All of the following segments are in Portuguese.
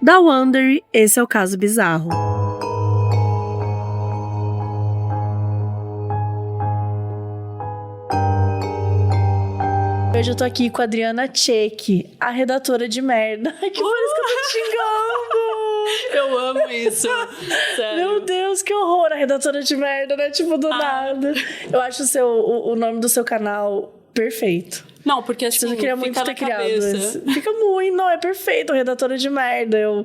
Da Wonder, esse é o Caso Bizarro. Hoje eu tô aqui com a Adriana Tchek, a redatora de merda. Ai, que parece que eu tô te xingando! Eu amo isso. Sério. Meu Deus, que horror, a redatora de merda, né? Tipo, do nada. Eu acho o nome do seu canal perfeito. Não, porque assim, eu queria muito ter criado esse. Fica muito, não, é perfeito, redatora de merda. Eu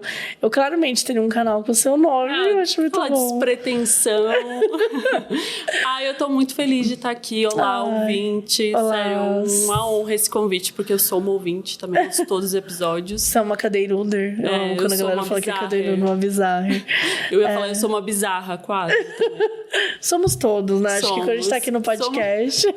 claramente teria um canal com o seu nome, eu acho muito bom. Despretensão. Eu tô muito feliz de estar aqui. Olá, ouvinte. Olá. Sério, uma honra esse convite, porque eu sou uma ouvinte também de todos os episódios. Você é uma cadeirunder. Eu amo quando a galera fala que é cadeirunder, uma bizarra. Eu ia falar, eu sou uma bizarra, quase. Também. Somos todos, né? Acho que quando a gente tá aqui no podcast...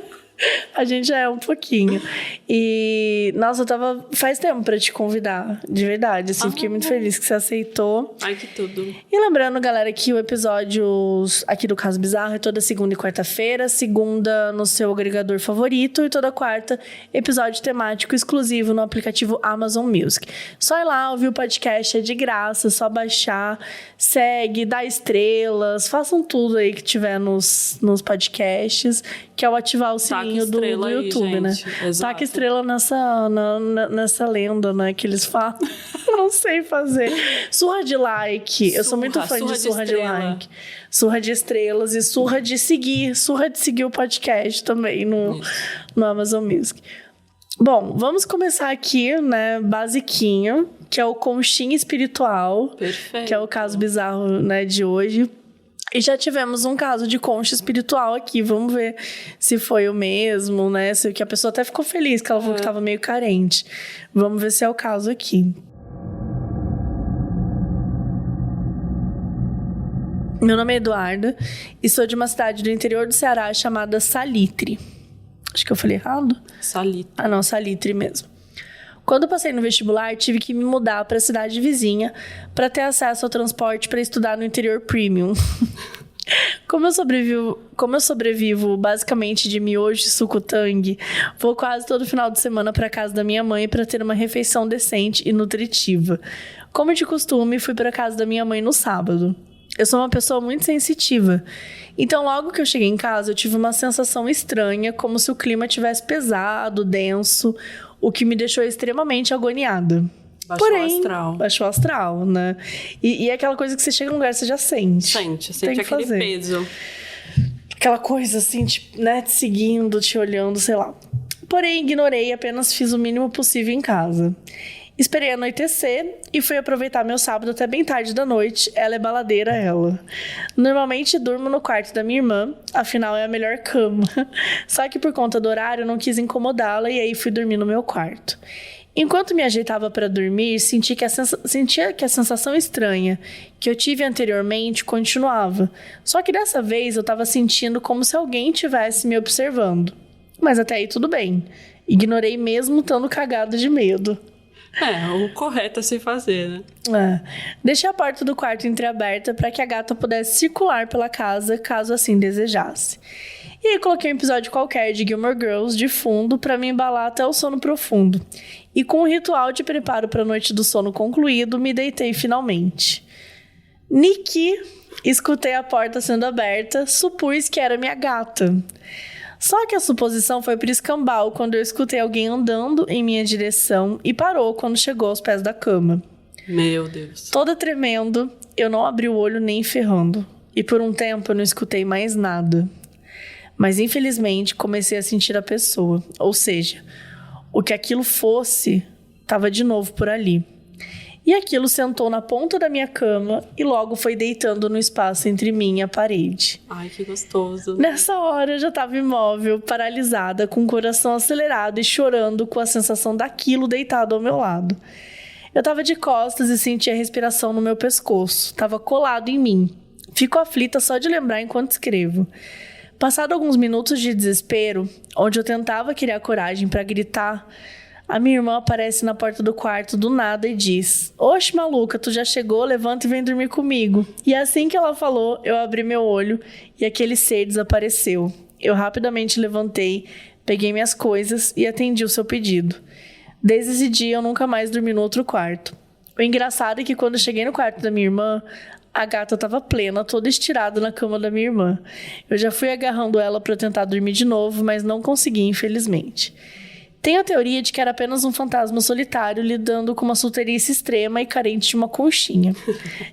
A gente já é um pouquinho. E, nossa, faz tempo pra te convidar, de verdade, assim, fiquei muito feliz que você aceitou. Ai, que tudo. E lembrando, galera, que o episódio aqui do Caso Bizarro é toda segunda e quarta-feira, segunda no seu agregador favorito e toda quarta, episódio temático exclusivo no aplicativo Amazon Music. Só ir lá, ouvir o podcast, é de graça, só baixar, segue, dá estrelas, façam tudo aí que tiver nos podcasts, que é o ativar o sininho do YouTube, aí, né? Exato. Taca estrela nessa lenda, né? Que eles falam. Eu não sei fazer. Surra de like. Eu sou muito fã de surra de like. Surra de estrelas e surra de seguir o podcast também no Amazon Music. Bom, vamos começar aqui, né? Basiquinho, que é o conchinha espiritual. Perfeito. Que é o caso bizarro, né, de hoje. E já tivemos um caso de concha espiritual aqui. Vamos ver se foi o mesmo, né? Que a pessoa até ficou feliz, que ela falou que estava meio carente. Vamos ver se é o caso aqui. Meu nome é Eduarda e sou de uma cidade do interior do Ceará chamada Salitre. Acho que eu falei errado? Salitre. Ah, não, Salitre mesmo. Quando eu passei no vestibular, tive que me mudar para a cidade vizinha para ter acesso ao transporte para estudar no interior premium. Como eu sobrevivo basicamente de miojo e suco-tangue, vou quase todo final de semana para casa da minha mãe para ter uma refeição decente e nutritiva. Como de costume, fui para casa da minha mãe no sábado. Eu sou uma pessoa muito sensitiva. Então, logo que eu cheguei em casa, eu tive uma sensação estranha, como se o clima tivesse pesado, denso, o que me deixou extremamente agoniada. Baixou o astral, né? E é aquela coisa que você chega num lugar e você já sente. Sente aquele peso. Aquela coisa assim, tipo, né, te seguindo, te olhando, sei lá. Porém, ignorei e apenas fiz o mínimo possível em casa. Esperei anoitecer e fui aproveitar meu sábado até bem tarde da noite. Ela é baladeira, ela. Normalmente durmo no quarto da minha irmã, afinal é a melhor cama. Só que por conta do horário eu não quis incomodá-la e aí fui dormir no meu quarto. Enquanto me ajeitava para dormir, sentia que a sensação estranha que eu tive anteriormente continuava. Só que dessa vez eu estava sentindo como se alguém estivesse me observando. Mas até aí tudo bem. Ignorei mesmo estando cagada de medo. O correto a se fazer, né? Deixei a porta do quarto entreaberta para que a gata pudesse circular pela casa, caso assim desejasse. E aí coloquei um episódio qualquer de Gilmore Girls de fundo para me embalar até o sono profundo. E com o ritual de preparo para a noite do sono concluído, me deitei finalmente. Niki, escutei a porta sendo aberta, supus que era minha gata. Só que a suposição foi por escambau quando eu escutei alguém andando em minha direção e parou quando chegou aos pés da cama. Meu Deus. Toda tremendo, eu não abri o olho nem ferrando. E por um tempo eu não escutei mais nada. Mas infelizmente comecei a sentir a pessoa. Ou seja, o que aquilo fosse estava de novo por ali. E aquilo sentou na ponta da minha cama e logo foi deitando no espaço entre mim e a parede. Ai, que gostoso. Nessa hora eu já estava imóvel, paralisada, com o coração acelerado e chorando com a sensação daquilo deitado ao meu lado. Eu estava de costas e sentia a respiração no meu pescoço. Estava colado em mim. Fico aflita só de lembrar enquanto escrevo. Passado alguns minutos de desespero, onde eu tentava criar coragem para gritar, a minha irmã aparece na porta do quarto do nada e diz: "Oxe, maluca, tu já chegou? Levanta e vem dormir comigo." E assim que ela falou, eu abri meu olho e aquele ser desapareceu. Eu rapidamente levantei, peguei minhas coisas e atendi o seu pedido. Desde esse dia, eu nunca mais dormi no outro quarto. O engraçado é que quando eu cheguei no quarto da minha irmã, a gata tava plena, toda estirada na cama da minha irmã. Eu já fui agarrando ela pra tentar dormir de novo, mas não consegui, infelizmente. Tenho a teoria de que era apenas um fantasma solitário lidando com uma solteirice extrema e carente de uma conchinha.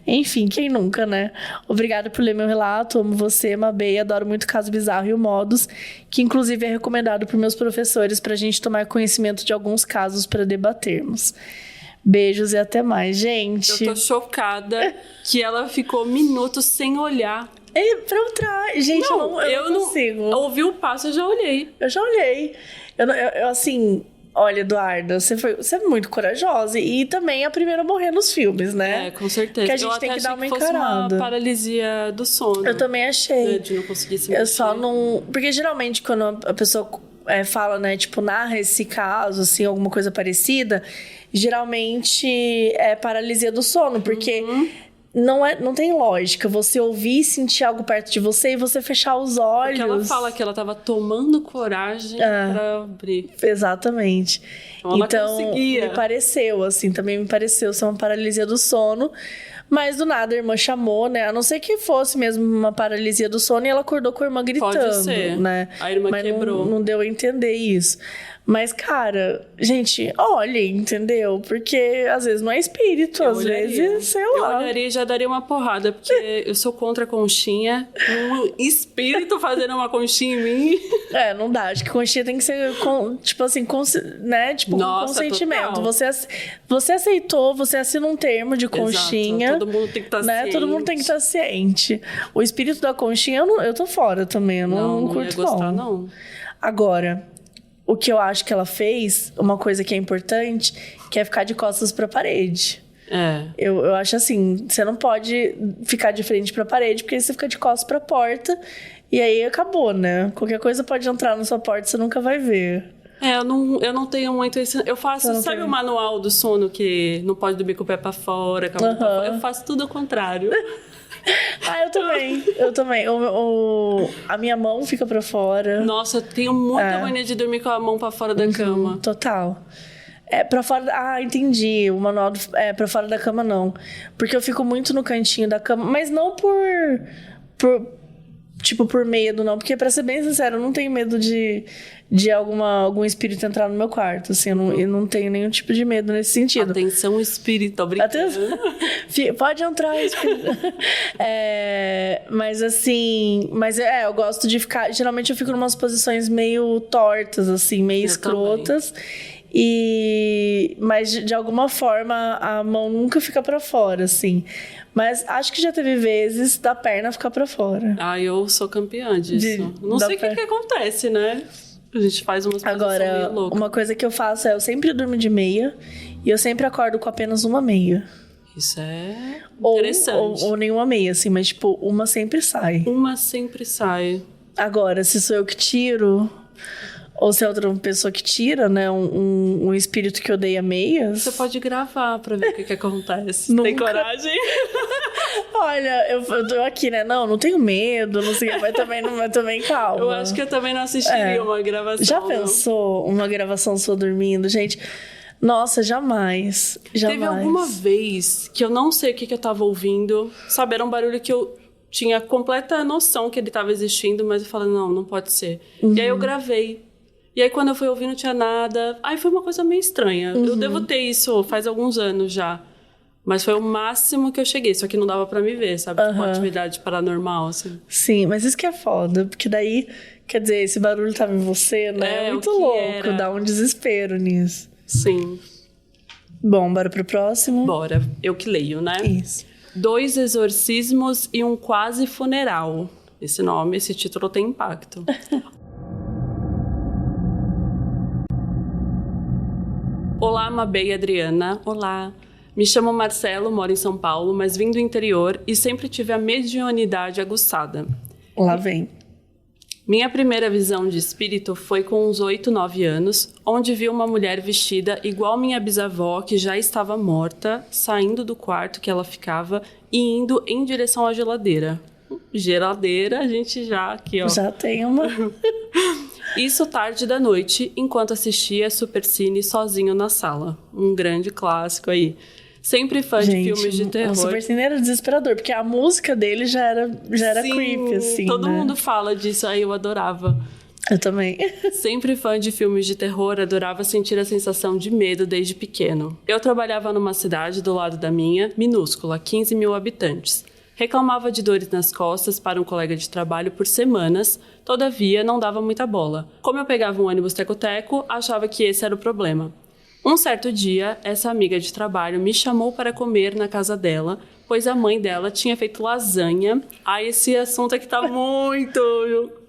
Enfim, quem nunca, né? Obrigada por ler meu relato, amo você, Mabê, adoro muito Caso Bizarro e o Modus, que inclusive é recomendado por meus professores pra gente tomar conhecimento de alguns casos para debatermos. Beijos e até mais, gente. Eu tô chocada que ela ficou minutos sem olhar. É pra trás. Gente, eu não consigo. Eu ouvi o passo, eu já olhei. Eu já olhei. Eu assim... Olha, Eduarda, você é muito corajosa. E também a primeira a morrer nos filmes, né? É, com certeza. Que a gente tem que dar uma encarada. Uma paralisia do sono. Eu também achei. Né, de não conseguir se mexer. Eu só não... Porque geralmente quando a pessoa fala, né? Tipo, narra esse caso, assim, alguma coisa parecida... Geralmente é paralisia do sono. Porque... Não tem lógica você ouvir e sentir algo perto de você e você fechar os olhos. Porque ela fala que ela tava tomando coragem pra abrir. Exatamente. Então, me pareceu, assim, também me pareceu ser uma paralisia do sono. Mas do nada a irmã chamou, né? A não ser que fosse mesmo uma paralisia do sono e ela acordou com a irmã gritando, pode ser. Né? A irmã quebrou. Não deu a entender isso. Mas, cara, gente, olhem, entendeu? Porque às vezes não é espírito, às vezes, sei lá. Eu olharia e já daria uma porrada, porque eu sou contra a conchinha. Um espírito fazendo uma conchinha em mim. Não dá. Acho que conchinha tem que ser, tipo assim, né? Tipo, nossa, com consentimento. Total. Você aceitou, você assina um termo de conchinha. Exato. Todo mundo tem que estar ciente. Todo mundo tem que estar ciente. O espírito da conchinha, eu tô fora também. Eu não curto, ia gostar, não. Agora... O que eu acho que ela fez, uma coisa que é importante, que é ficar de costas pra parede. Eu acho assim, você não pode ficar de frente pra parede, porque aí você fica de costas pra porta, e aí acabou, né? Qualquer coisa pode entrar na sua porta, você nunca vai ver. Eu não tenho muito esse... Eu faço, sabe o manual do sono que não pode dormir com o pé pra fora, com a mão pra fora? Eu faço tudo ao contrário. Eu também. A minha mão fica pra fora. Nossa, eu tenho muita mania de dormir com a mão pra fora da cama. Total. Pra fora... entendi. O manual pra fora da cama, não. Porque eu fico muito no cantinho da cama. Mas não por medo, não. Porque, pra ser bem sincero, eu não tenho medo de algum espírito entrar no meu quarto. Assim, eu não tenho nenhum tipo de medo nesse sentido. Atenção, espírito. Obrigada. Pode entrar, espírito. Mas assim... eu gosto de ficar... Geralmente eu fico em umas posições meio tortas, assim. Meio escrotas. Também. Mas de alguma forma a mão nunca fica pra fora, assim. Mas acho que já teve vezes da perna ficar pra fora. Eu sou campeã disso. Não sei o que acontece, né? A gente faz umas posições meio loucas. Agora, uma coisa que eu faço eu sempre durmo de meia e eu sempre acordo com apenas uma meia. Isso é interessante. Ou nenhuma meia, assim, mas tipo, uma sempre sai. Uma sempre sai. Agora, se sou eu que tiro... Ou se é outra pessoa que tira, né? Um espírito que odeia meias. Você pode gravar pra ver o que acontece. Tem coragem? Olha, eu tô aqui, né? Não tenho medo, não sei o que, mas também calma. Eu acho que eu também não assistiria uma gravação. Já pensou uma gravação sua dormindo? Gente, nossa, jamais. Teve alguma vez que eu não sei o que eu tava ouvindo. Sabe, era um barulho que eu tinha completa noção que ele tava existindo, mas eu falei, não pode ser. E aí eu gravei. E aí, quando eu fui ouvir, não tinha nada. Aí foi uma coisa meio estranha. Eu devo ter isso faz alguns anos já. Mas foi o máximo que eu cheguei. Só que não dava pra me ver, sabe? Tipo, uma atividade paranormal, assim. Sim, mas isso que é foda. Porque daí, quer dizer, esse barulho tava em você, né? É muito louco. Dá um desespero nisso. Sim. Bom, bora pro próximo? Bora. Eu que leio, né? Isso. 2 exorcismos e um quase funeral. Esse título tem impacto. Olá, Mabê e Adriana. Olá. Me chamo Marcelo, moro em São Paulo, mas vim do interior e sempre tive a mediunidade aguçada. Lá vem. Minha primeira visão de espírito foi com uns 8, 9 anos, onde vi uma mulher vestida igual minha bisavó, que já estava morta, saindo do quarto que ela ficava e indo em direção à geladeira. Geladeira, a gente já aqui, ó. Já tem uma... Isso tarde da noite, enquanto assistia Supercine sozinho na sala. Um grande clássico aí. Sempre fã de filmes de terror. O Super Cine era desesperador, porque a música dele já era Sim, creepy, assim, todo né? mundo fala disso, aí eu adorava. Eu também. Sempre fã de filmes de terror, adorava sentir a sensação de medo desde pequeno. Eu trabalhava numa cidade do lado da minha, minúscula, 15 mil habitantes. Reclamava de dores nas costas para um colega de trabalho por semanas, todavia não dava muita bola. Como eu pegava um ônibus teco-teco, achava que esse era o problema. Um certo dia, essa amiga de trabalho me chamou para comer na casa dela, pois a mãe dela tinha feito lasanha. Esse assunto aqui tá muito...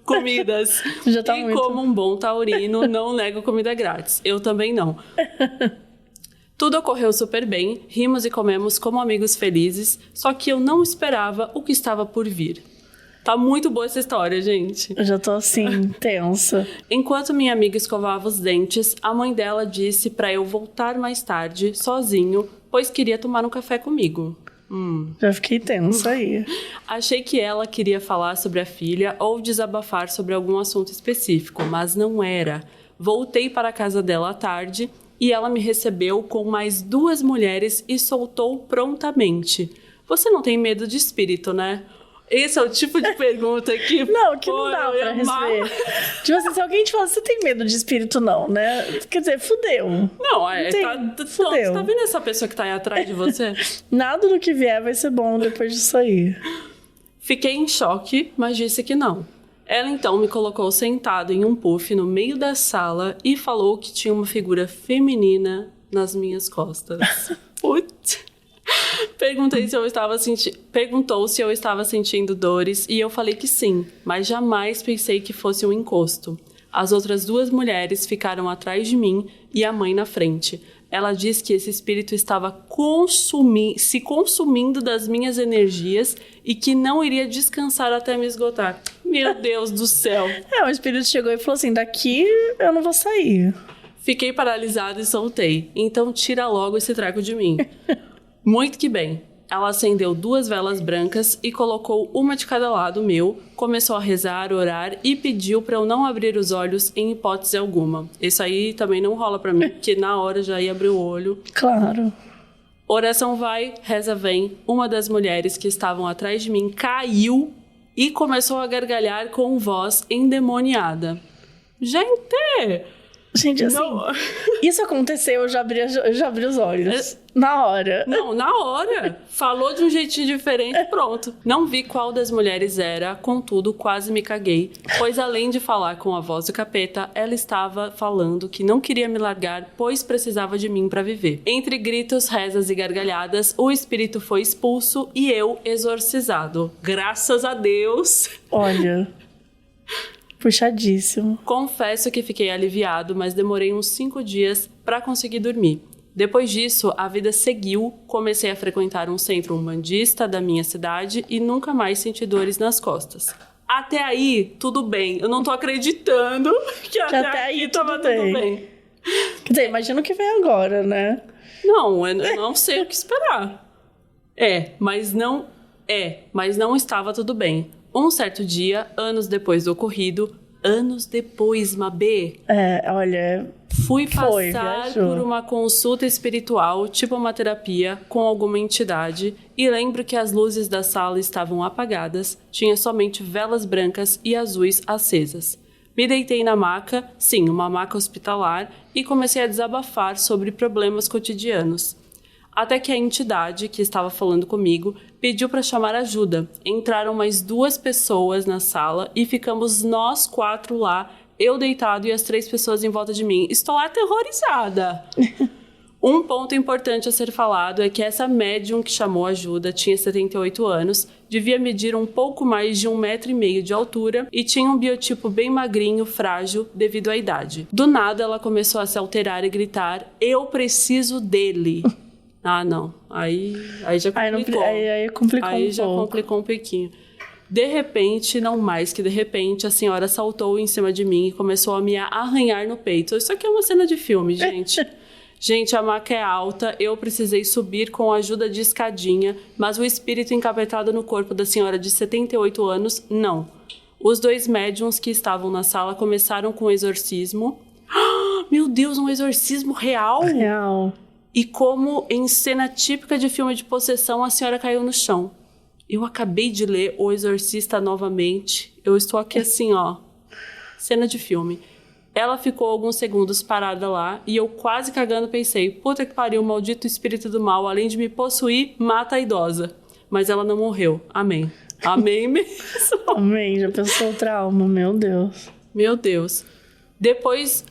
comidas. Já tá e muito. Como um bom taurino, não nego comida grátis. Eu também não. Tudo ocorreu super bem, rimos e comemos como amigos felizes, só que eu não esperava o que estava por vir. Tá muito boa essa história, gente. Eu já tô assim, tensa. Enquanto minha amiga escovava os dentes, a mãe dela disse pra eu voltar mais tarde, sozinho, pois queria tomar um café comigo. Já fiquei tensa aí. Achei que ela queria falar sobre a filha ou desabafar sobre algum assunto específico, mas não era. Voltei para a casa dela à tarde e ela me recebeu com mais 2 mulheres e soltou prontamente. Você não tem medo de espírito, né? Esse é o tipo de pergunta que... Não, que não dá pra receber. Tipo assim, se alguém te fala, você tem medo de espírito, não, né? Quer dizer, fudeu. Não, Fudeu. Você tá vendo essa pessoa que tá aí atrás de você? Nada do que vier vai ser bom depois disso aí. Fiquei em choque, mas disse que não. Ela então me colocou sentado em um puff no meio da sala e falou que tinha uma figura feminina nas minhas costas. Putz. Perguntou se eu estava sentindo dores e eu falei que sim, mas jamais pensei que fosse um encosto. As outras 2 mulheres ficaram atrás de mim e a mãe na frente. Ela disse que esse espírito estava se consumindo das minhas energias e que não iria descansar até me esgotar. Meu Deus do céu! O espírito chegou e falou assim, daqui eu não vou sair. Fiquei paralisada e soltei. Então tira logo esse treco de mim. Muito que bem. Ela acendeu 2 velas brancas e colocou uma de cada lado meu, começou a rezar, orar e pediu para eu não abrir os olhos em hipótese alguma. Isso aí também não rola para mim, porque na hora já ia abrir o olho. Claro. Oração vai, reza vem. Uma das mulheres que estavam atrás de mim caiu e começou a gargalhar com voz endemoniada. Gente! Gente, assim, isso aconteceu, eu já abri os olhos. Na hora. Não, na hora. Falou de um jeitinho diferente, pronto. Não vi qual das mulheres era, contudo, quase me caguei. Pois além de falar com a voz do capeta, ela estava falando que não queria me largar, pois precisava de mim para viver. Entre gritos, rezas e gargalhadas, o espírito foi expulso e eu exorcizado. Graças a Deus. Olha... Puxadíssimo. Confesso que fiquei aliviado, mas demorei uns 5 dias para conseguir dormir. Depois disso, a vida seguiu, comecei a frequentar um centro umbandista da minha cidade e nunca mais senti dores nas costas. Até aí, tudo bem. Eu não tô acreditando que até aí tava tudo bem. Quer dizer, imagina o que vem agora, né? Não, eu não sei o que esperar. Mas não estava tudo bem. Um certo dia, anos depois do ocorrido... Anos depois, Mabê... olha... Fui passar por uma consulta espiritual, tipo uma terapia, com alguma entidade, e lembro que as luzes da sala estavam apagadas, tinha somente velas brancas e azuis acesas. Me deitei na maca, sim, uma maca hospitalar, e comecei a desabafar sobre problemas cotidianos. Até que a entidade que estava falando comigo pediu para chamar ajuda. Entraram mais 2 pessoas na sala e ficamos nós 4 lá, eu deitado e as 3 pessoas em volta de mim. Estou aterrorizada. Um ponto importante a ser falado é que essa médium que chamou ajuda tinha 78 anos, devia medir um pouco mais de 1,5 metro de altura e tinha um biotipo bem magrinho, frágil, devido à idade. Do nada ela começou a se alterar e gritar, eu preciso dele. Ah, não. Aí já complicou. Aí complicou Aí já complicou um pouquinho. De repente, não mais que de repente, a senhora saltou em cima de mim e começou a me arranhar no peito. Isso aqui é uma cena de filme, gente. Gente, a maca é alta, eu precisei subir com a ajuda de escadinha, mas o espírito encapetado no corpo da senhora de 78 anos, não. Os 2 médiuns que estavam na sala começaram com o exorcismo. Meu Deus, um exorcismo real? Real. E como em cena típica de filme de possessão, a senhora caiu no chão. Eu acabei de ler O Exorcista novamente. Eu estou aqui assim, ó. Cena de filme. Ela ficou alguns segundos parada lá e eu quase cagando pensei, puta que pariu, maldito espírito do mal, além de me possuir, mata a idosa. Mas ela não morreu. Amém. Amém mesmo. Amém. Já pensou o trauma, meu Deus. Meu Deus. Depois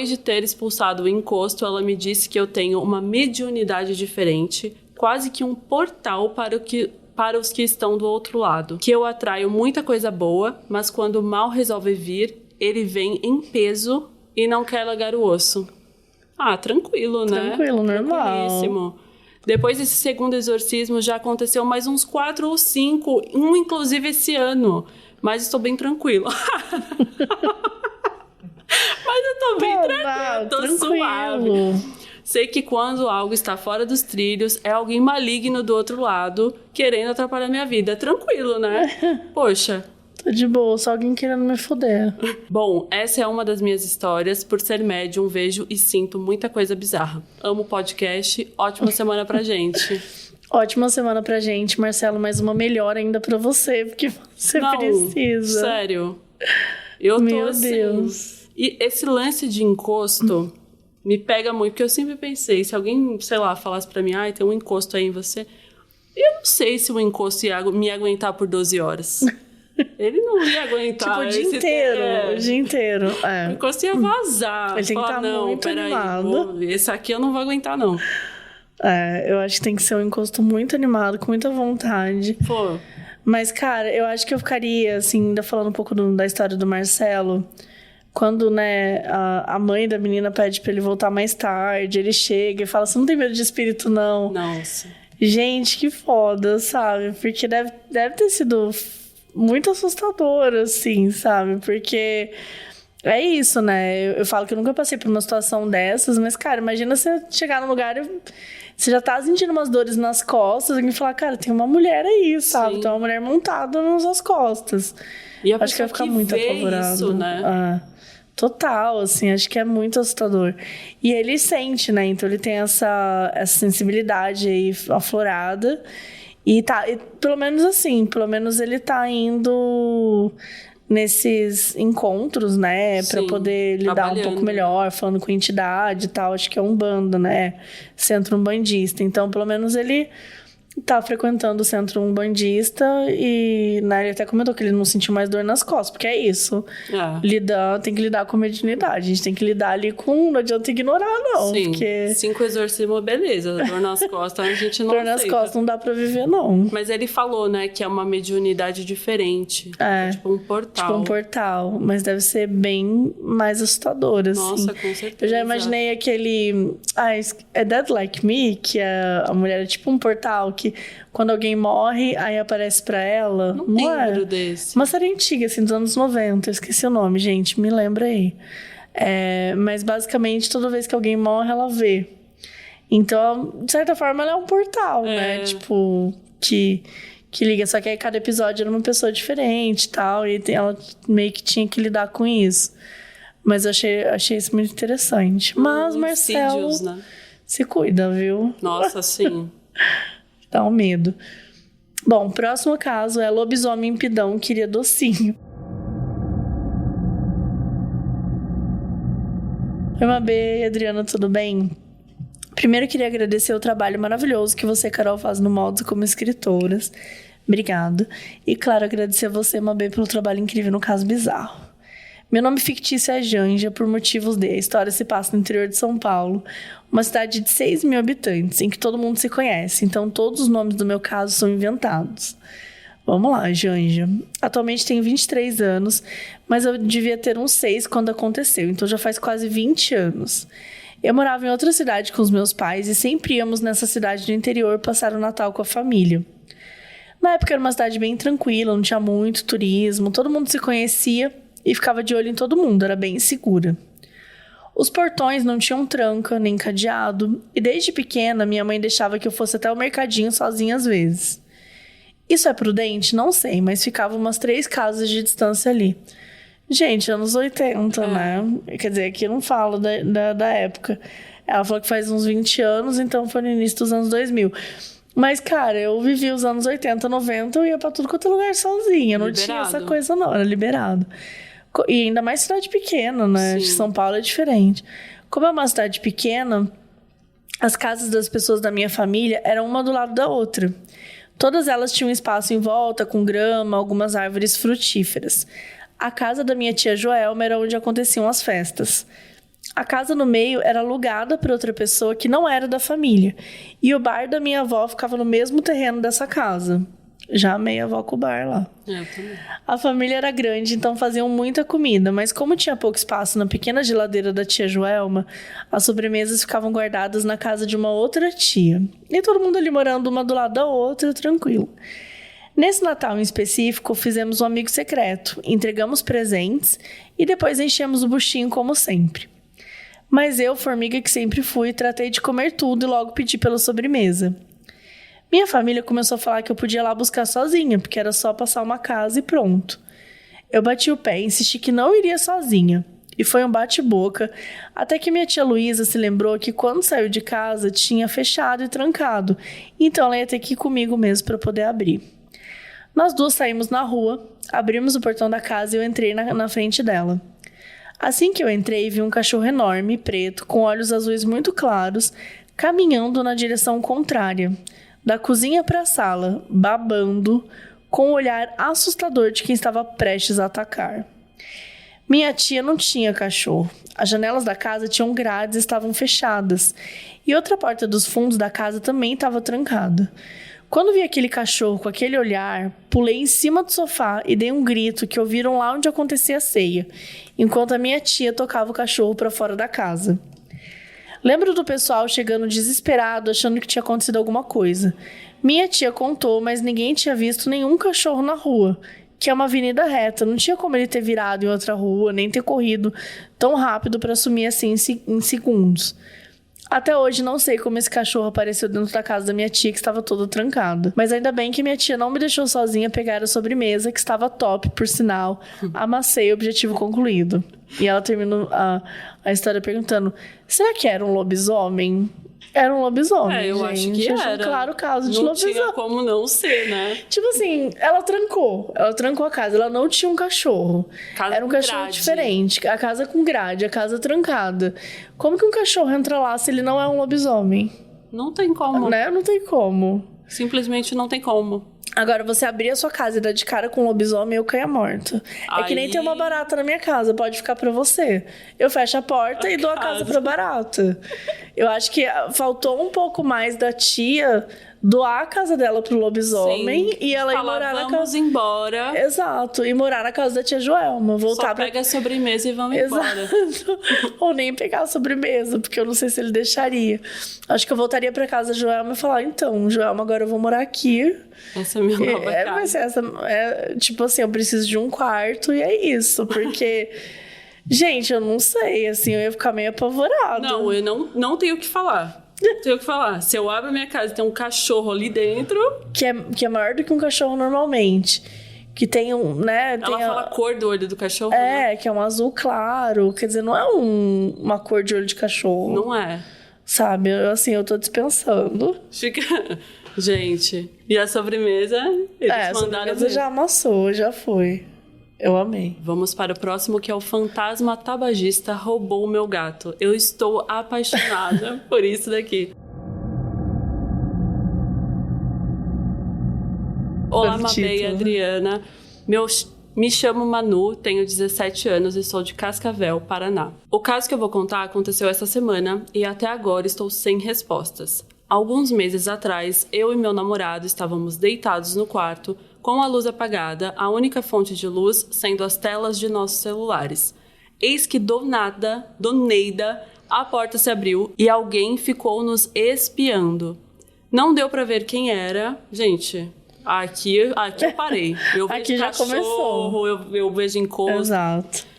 de ter expulsado o encosto, ela me disse que eu tenho uma mediunidade diferente, quase que um portal para os que estão do outro lado. Que eu atraio muita coisa boa, mas quando o mal resolve vir, ele vem em peso e não quer largar o osso. Ah, tranquilo, né? Tranquilo, normal. Tranquilíssimo. Depois desse segundo exorcismo, já aconteceu mais uns 4 ou 5, um inclusive esse ano. Mas estou bem tranquilo. Mas eu tô bem tranquilo, tô suave. Sei que quando algo está fora dos trilhos, é alguém maligno do outro lado, querendo atrapalhar minha vida. Tranquilo, né? Poxa. Tô de boa, só alguém querendo me foder. Bom, essa é uma das minhas histórias. Por ser médium, vejo e sinto muita coisa bizarra. Amo o podcast. Ótima semana pra gente. Ótima semana pra gente, Marcelo. Mais uma melhor ainda pra você, porque você precisa. Sério. Eu tô Meu assim... Deus. E esse lance de encosto me pega muito, porque eu sempre pensei, se alguém, sei lá, falasse pra mim, tem um encosto aí em você, eu não sei se o encosto ia me aguentar por 12 horas. Ele não ia aguentar. Tipo, o dia inteiro. O dia inteiro. O encosto ia vazar. Ele tem que estar muito animado. Esse aqui eu não vou aguentar, não. Eu acho que tem que ser um encosto muito animado, com muita vontade. Pô. Mas, cara, eu acho que eu ficaria, assim, ainda falando um pouco da história do Marcelo. Quando, né, a mãe da menina pede pra ele voltar mais tarde, ele chega e fala, você não tem medo de espírito, não? Nossa. Gente, que foda, sabe? Porque deve ter sido muito assustador, assim, sabe? Porque é isso, né? Eu falo que eu nunca passei por uma situação dessas, mas, cara, imagina você chegar num lugar e você já tá sentindo umas dores nas costas e falar, cara, tem uma mulher aí, sabe? Sim. Tem uma mulher montada nas suas costas. E a acho que vai ficar muito apavorado. Isso, né? Total, assim, acho que é muito assustador. E ele sente, né? Então ele tem essa sensibilidade aí aflorada. E pelo menos ele tá indo nesses encontros, né? Pra poder lidar um pouco melhor, falando com entidade e tal. Acho que é Umbanda, né? Centro umbandista. Então, pelo menos ele tá frequentando o centro umbandista e, né, ele até comentou que ele não sentiu mais dor nas costas, porque é isso. Tem que lidar com a mediunidade. A gente tem que lidar ali com... Não adianta ignorar, não. Sim, porque 5 exorcismos, beleza. Dor nas costas a gente não dor nas costas não dá pra viver, não. Mas ele falou, né, que é uma mediunidade diferente. Tipo um portal. Tipo um portal. Mas deve ser bem mais assustador, assim. Nossa, com certeza. Eu já imaginei aquele... é Dead Like Me, que a mulher é tipo um portal que quando alguém morre, aí aparece pra ela. Não lembro desse. Uma série antiga, assim, dos anos 90. Eu esqueci o nome, gente. Me lembra aí. Mas, basicamente, toda vez que alguém morre, ela vê. Então, de certa forma, ela é um portal, né? Tipo, que liga. Só que aí, cada episódio era uma pessoa diferente e tal. E ela meio que tinha que lidar com isso. Mas eu achei isso muito interessante. Mas, Marcelo, né? Se cuida, viu? Nossa, sim. Dá um medo. Bom, próximo caso é lobisomem impidão, queria docinho. Oi, Mabê e Adriana, tudo bem? Primeiro, queria agradecer o trabalho maravilhoso que você, Carol, faz no Modos como escritoras. Obrigada. E, claro, agradecer a você, Mabê, pelo trabalho incrível no Caso Bizarro. Meu nome fictício é Janja, por motivos de... A história se passa no interior de São Paulo, uma cidade de 6 mil habitantes, em que todo mundo se conhece. Então, todos os nomes do meu caso são inventados. Vamos lá, Janja. Atualmente tenho 23 anos, mas eu devia ter uns 6 quando aconteceu. Então, já faz quase 20 anos. Eu morava em outra cidade com os meus pais e sempre íamos nessa cidade do interior passar o Natal com a família. Na época, era uma cidade bem tranquila, não tinha muito turismo, todo mundo se conhecia e ficava de olho em todo mundo, era bem segura. Os portões não tinham tranca, nem cadeado, e desde pequena minha mãe deixava que eu fosse até o mercadinho sozinha às vezes. Isso é prudente? Não sei, mas ficava umas 3 casas de distância ali. Gente, anos 80, né? Quer dizer, aqui eu não falo da época. Ela falou que faz uns 20 anos, então foi no início dos anos 2000. Mas, cara, eu vivi os anos 80, 90, eu ia pra tudo quanto é lugar sozinha. Não tinha essa coisa, não. Era liberado. E ainda mais cidade pequena, né? Sim. São Paulo é diferente. Como é uma cidade pequena, as casas das pessoas da minha família eram uma do lado da outra. Todas elas tinham espaço em volta, com grama, algumas árvores frutíferas. A casa da minha tia Joelma era onde aconteciam as festas. A casa no meio era alugada por outra pessoa que não era da família. E o bar da minha avó ficava no mesmo terreno dessa casa. Já amei a avó com o bar lá. Também. A família era grande, então faziam muita comida. Mas como tinha pouco espaço na pequena geladeira da tia Joelma, as sobremesas ficavam guardadas na casa de uma outra tia. E todo mundo ali morando uma do lado da outra, tranquilo. Nesse Natal em específico, fizemos um amigo secreto. Entregamos presentes e depois enchemos o buchinho como sempre. Mas eu, formiga que sempre fui, tratei de comer tudo e logo pedi pela sobremesa. Minha família começou a falar que eu podia ir lá buscar sozinha, porque era só passar uma casa e pronto. Eu bati o pé e insisti que não iria sozinha. E foi um bate-boca, até que minha tia Luísa se lembrou que quando saiu de casa tinha fechado e trancado, então ela ia ter que ir comigo mesmo para poder abrir. Nós duas saímos na rua, abrimos o portão da casa e eu entrei na frente dela. Assim que eu entrei, vi um cachorro enorme, preto, com olhos azuis muito claros, caminhando na direção contrária, da cozinha para a sala, babando, com um olhar assustador de quem estava prestes a atacar. Minha tia não tinha cachorro. As janelas da casa tinham grades e estavam fechadas, e outra porta dos fundos da casa também estava trancada. Quando vi aquele cachorro com aquele olhar, pulei em cima do sofá e dei um grito que ouviram lá onde acontecia a ceia, enquanto a minha tia tocava o cachorro para fora da casa. Lembro do pessoal chegando desesperado, achando que tinha acontecido alguma coisa. Minha tia contou, mas ninguém tinha visto nenhum cachorro na rua, que é uma avenida reta. Não tinha como ele ter virado em outra rua, nem ter corrido tão rápido para sumir assim em segundos. Até hoje não sei como esse cachorro apareceu dentro da casa da minha tia, que estava toda trancada. Mas ainda bem que minha tia não me deixou sozinha pegar a sobremesa, que estava top, por sinal. Amassei, objetivo concluído. E ela terminou a história perguntando, será que era um lobisomem? Era um lobisomem, eu gente. Acho que era. Um claro caso de não lobisomem. Não tinha como não ser, né? Tipo assim, ela trancou a casa, ela não tinha um cachorro. Casa era um cachorro grade. diferente, a casa com grade, a casa trancada. Como que um cachorro entra lá se ele não é um lobisomem? Não tem como. Né? Não tem como. Simplesmente não tem como. Agora, você abrir a sua casa e dar de cara com um lobisomem, eu caia morta. É que nem tem uma barata na minha casa, pode ficar pra você. Eu fecho a porta e dou a casa pra barata. Eu acho que faltou um pouco mais da tia doar a casa dela pro lobisomem. Sim. E ela ir morar na casa. Vamos embora. Exato, e morar na casa da tia Joelma. Voltar Só pega a sobremesa e vamos embora. Ou nem pegar a sobremesa, porque eu não sei se ele deixaria. Acho que eu voltaria pra casa da Joelma e falar, então, Joelma, agora eu vou morar aqui. Essa é a minha nova casa. Mas essa tipo assim, eu preciso de um quarto e é isso, porque gente, eu não sei, assim, eu ia ficar meio apavorada. Não, eu não tenho o que falar. Tenho o que falar. Se eu abro a minha casa e tem um cachorro ali dentro, que é maior do que um cachorro normalmente, que tem um, né, ela fala a cor do olho do cachorro, né? Que é um azul claro, quer dizer, não é uma cor de olho de cachorro. Não é. Sabe, eu tô dispensando. Gente, e a sobremesa? A sobremesa já amassou, já foi. Eu amei. Vamos para o próximo, que é o fantasma tabagista roubou o meu gato. Eu estou apaixonada por isso daqui. Olá, Mabê e Adriana. Me chamo Manu, tenho 17 anos e sou de Cascavel, Paraná. O caso que eu vou contar aconteceu essa semana e até agora estou sem respostas. Alguns meses atrás, eu e meu namorado estávamos deitados no quarto, com a luz apagada, a única fonte de luz sendo as telas de nossos celulares. Eis que do neida, a porta se abriu e alguém ficou nos espiando. Não deu pra ver quem era. Gente, aqui eu parei. Eu vejo aqui já cachorro, começou. Eu vejo encosto. Exato.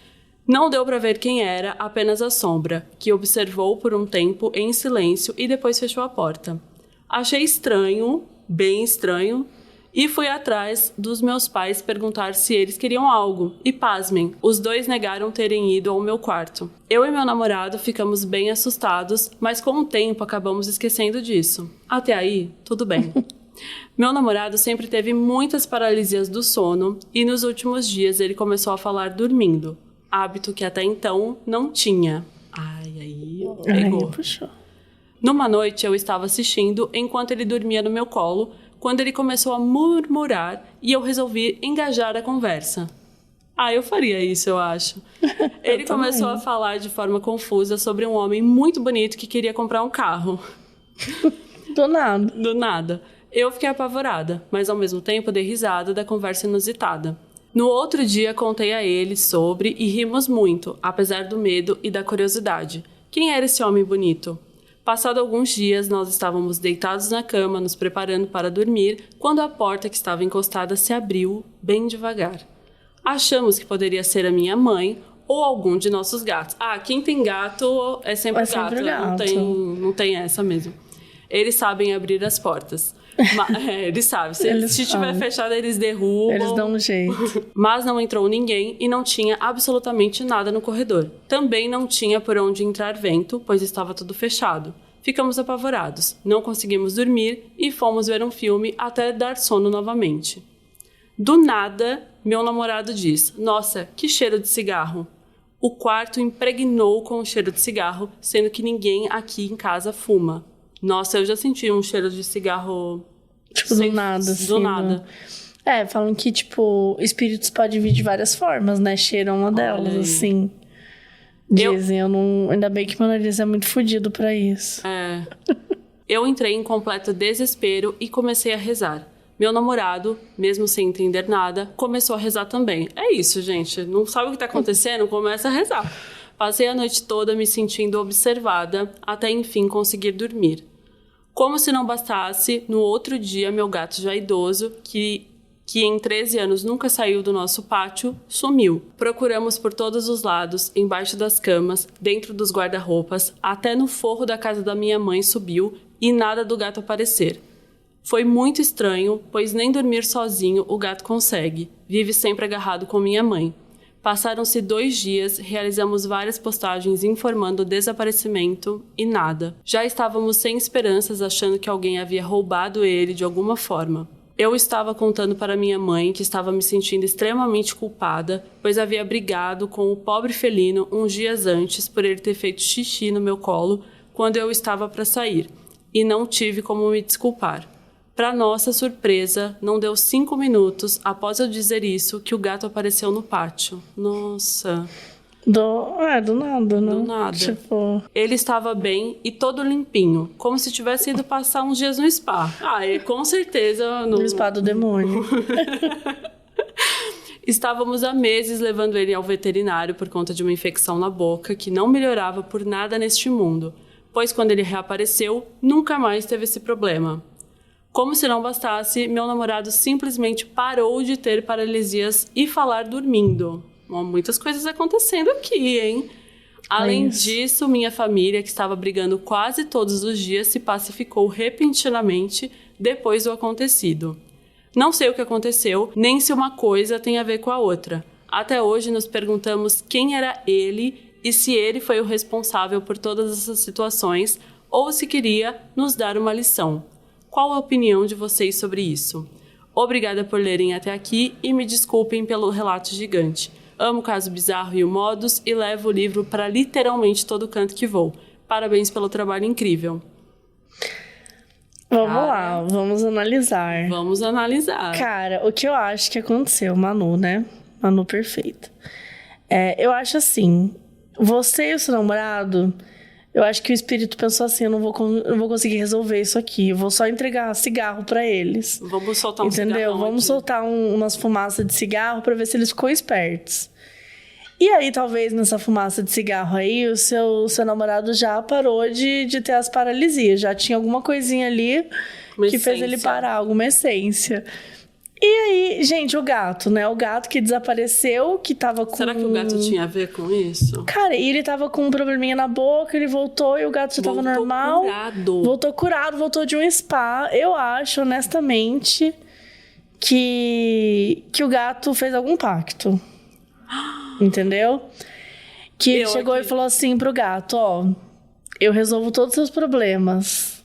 Não deu pra ver quem era, apenas a sombra, que observou por um tempo em silêncio e depois fechou a porta. Achei estranho, bem estranho, E fui atrás dos meus pais perguntar se eles queriam algo. E pasmem, os dois negaram terem ido ao meu quarto. Eu e meu namorado ficamos bem assustados, mas com o tempo acabamos esquecendo disso. Até aí, tudo bem. Meu namorado sempre teve muitas paralisias do sono e nos últimos dias ele começou a falar dormindo. Hábito que até então não tinha. Aí pegou. Puxou. Numa noite eu estava assistindo enquanto ele dormia no meu colo, quando ele começou a murmurar e eu resolvi engajar a conversa. Eu faria isso, eu acho. Ele começou a falar de forma confusa sobre um homem muito bonito que queria comprar um carro. Do nada. Do nada. Eu fiquei apavorada, mas ao mesmo tempo dei risada da conversa inusitada. No outro dia contei a ele sobre e rimos muito, apesar do medo e da curiosidade. Quem era esse homem bonito? Passado alguns dias, nós estávamos deitados na cama, nos preparando para dormir, quando a porta que estava encostada se abriu bem devagar. Achamos que poderia ser a minha mãe ou algum de nossos gatos. Quem tem gato é sempre gato, né? Não tem essa mesmo. Eles sabem abrir as portas. Eles sabem. Se tiver fechado, eles derrubam. Eles dão um jeito. Mas não entrou ninguém e não tinha absolutamente nada no corredor. Também não tinha por onde entrar vento, pois estava tudo fechado. Ficamos apavorados, não conseguimos dormir e fomos ver um filme até dar sono novamente. Do nada, meu namorado diz: "Nossa, que cheiro de cigarro." O quarto impregnou com o cheiro de cigarro, sendo que ninguém aqui em casa fuma. Nossa, eu já senti um cheiro de cigarro... do nada, assim. Do nada. Falam que, espíritos podem vir de várias formas, né? Cheiro é uma delas, assim. Dizem, ainda bem que meu nariz é muito fodido pra isso. Eu entrei em completo desespero e comecei a rezar. Meu namorado, mesmo sem entender nada, começou a rezar também. É isso, gente. Não sabe o que tá acontecendo? Começa a rezar. Passei a noite toda me sentindo observada, até enfim conseguir dormir. Como se não bastasse, no outro dia, meu gato já idoso, que em 13 anos nunca saiu do nosso pátio, sumiu. Procuramos por todos os lados, embaixo das camas, dentro dos guarda-roupas, até no forro da casa da minha mãe subiu e nada do gato aparecer. Foi muito estranho, pois nem dormir sozinho o gato consegue. Vive sempre agarrado com minha mãe. Passaram-se 2 dias, realizamos várias postagens informando o desaparecimento e nada. Já estávamos sem esperanças, achando que alguém havia roubado ele de alguma forma. Eu estava contando para minha mãe que estava me sentindo extremamente culpada, pois havia brigado com o pobre felino uns dias antes por ele ter feito xixi no meu colo quando eu estava para sair, e não tive como me desculpar. Para nossa surpresa, não deu 5 minutos após eu dizer isso que o gato apareceu no pátio. Nossa. Do nada, né? Do nada. Ele estava bem e todo limpinho, como se tivesse ido passar uns dias no spa. Com certeza... No spa do demônio. Estávamos há meses levando ele ao veterinário por conta de uma infecção na boca que não melhorava por nada neste mundo, pois quando ele reapareceu, nunca mais teve esse problema. Como se não bastasse, meu namorado simplesmente parou de ter paralisias e falar dormindo. Muitas coisas acontecendo aqui, hein? Além disso, minha família, que estava brigando quase todos os dias, se pacificou repentinamente depois do acontecido. Não sei o que aconteceu, nem se uma coisa tem a ver com a outra. Até hoje nos perguntamos quem era ele e se ele foi o responsável por todas essas situações ou se queria nos dar uma lição. Qual a opinião de vocês sobre isso? Obrigada por lerem até aqui e me desculpem pelo relato gigante. Amo o Caso Bizarro e o Modus e levo o livro para literalmente todo canto que vou. Parabéns pelo trabalho incrível. Vamos lá, vamos analisar. Vamos analisar. Cara, o que eu acho que aconteceu, Manu, né? Manu perfeita. Eu acho assim, você e o seu namorado... Eu acho que o espírito pensou assim, eu não vou conseguir resolver isso aqui. Eu vou só entregar cigarro pra eles. Vamos soltar um cigarro. Entendeu? Vamos soltar umas fumaças de cigarro pra ver se eles ficam espertos. E aí, talvez, nessa fumaça de cigarro aí, o seu namorado já parou de ter as paralisias. Já tinha alguma coisinha ali que fez ele parar, alguma essência. E aí, gente, o gato, né? O gato que desapareceu, que tava com... Será que o gato tinha a ver com isso? Cara, e ele tava com um probleminha na boca, ele voltou e o gato já tava normal. Voltou curado, voltou de um spa. Eu acho, honestamente, que o gato fez algum pacto. Entendeu? Que ele chegou e falou assim pro gato, ó, eu resolvo todos os seus problemas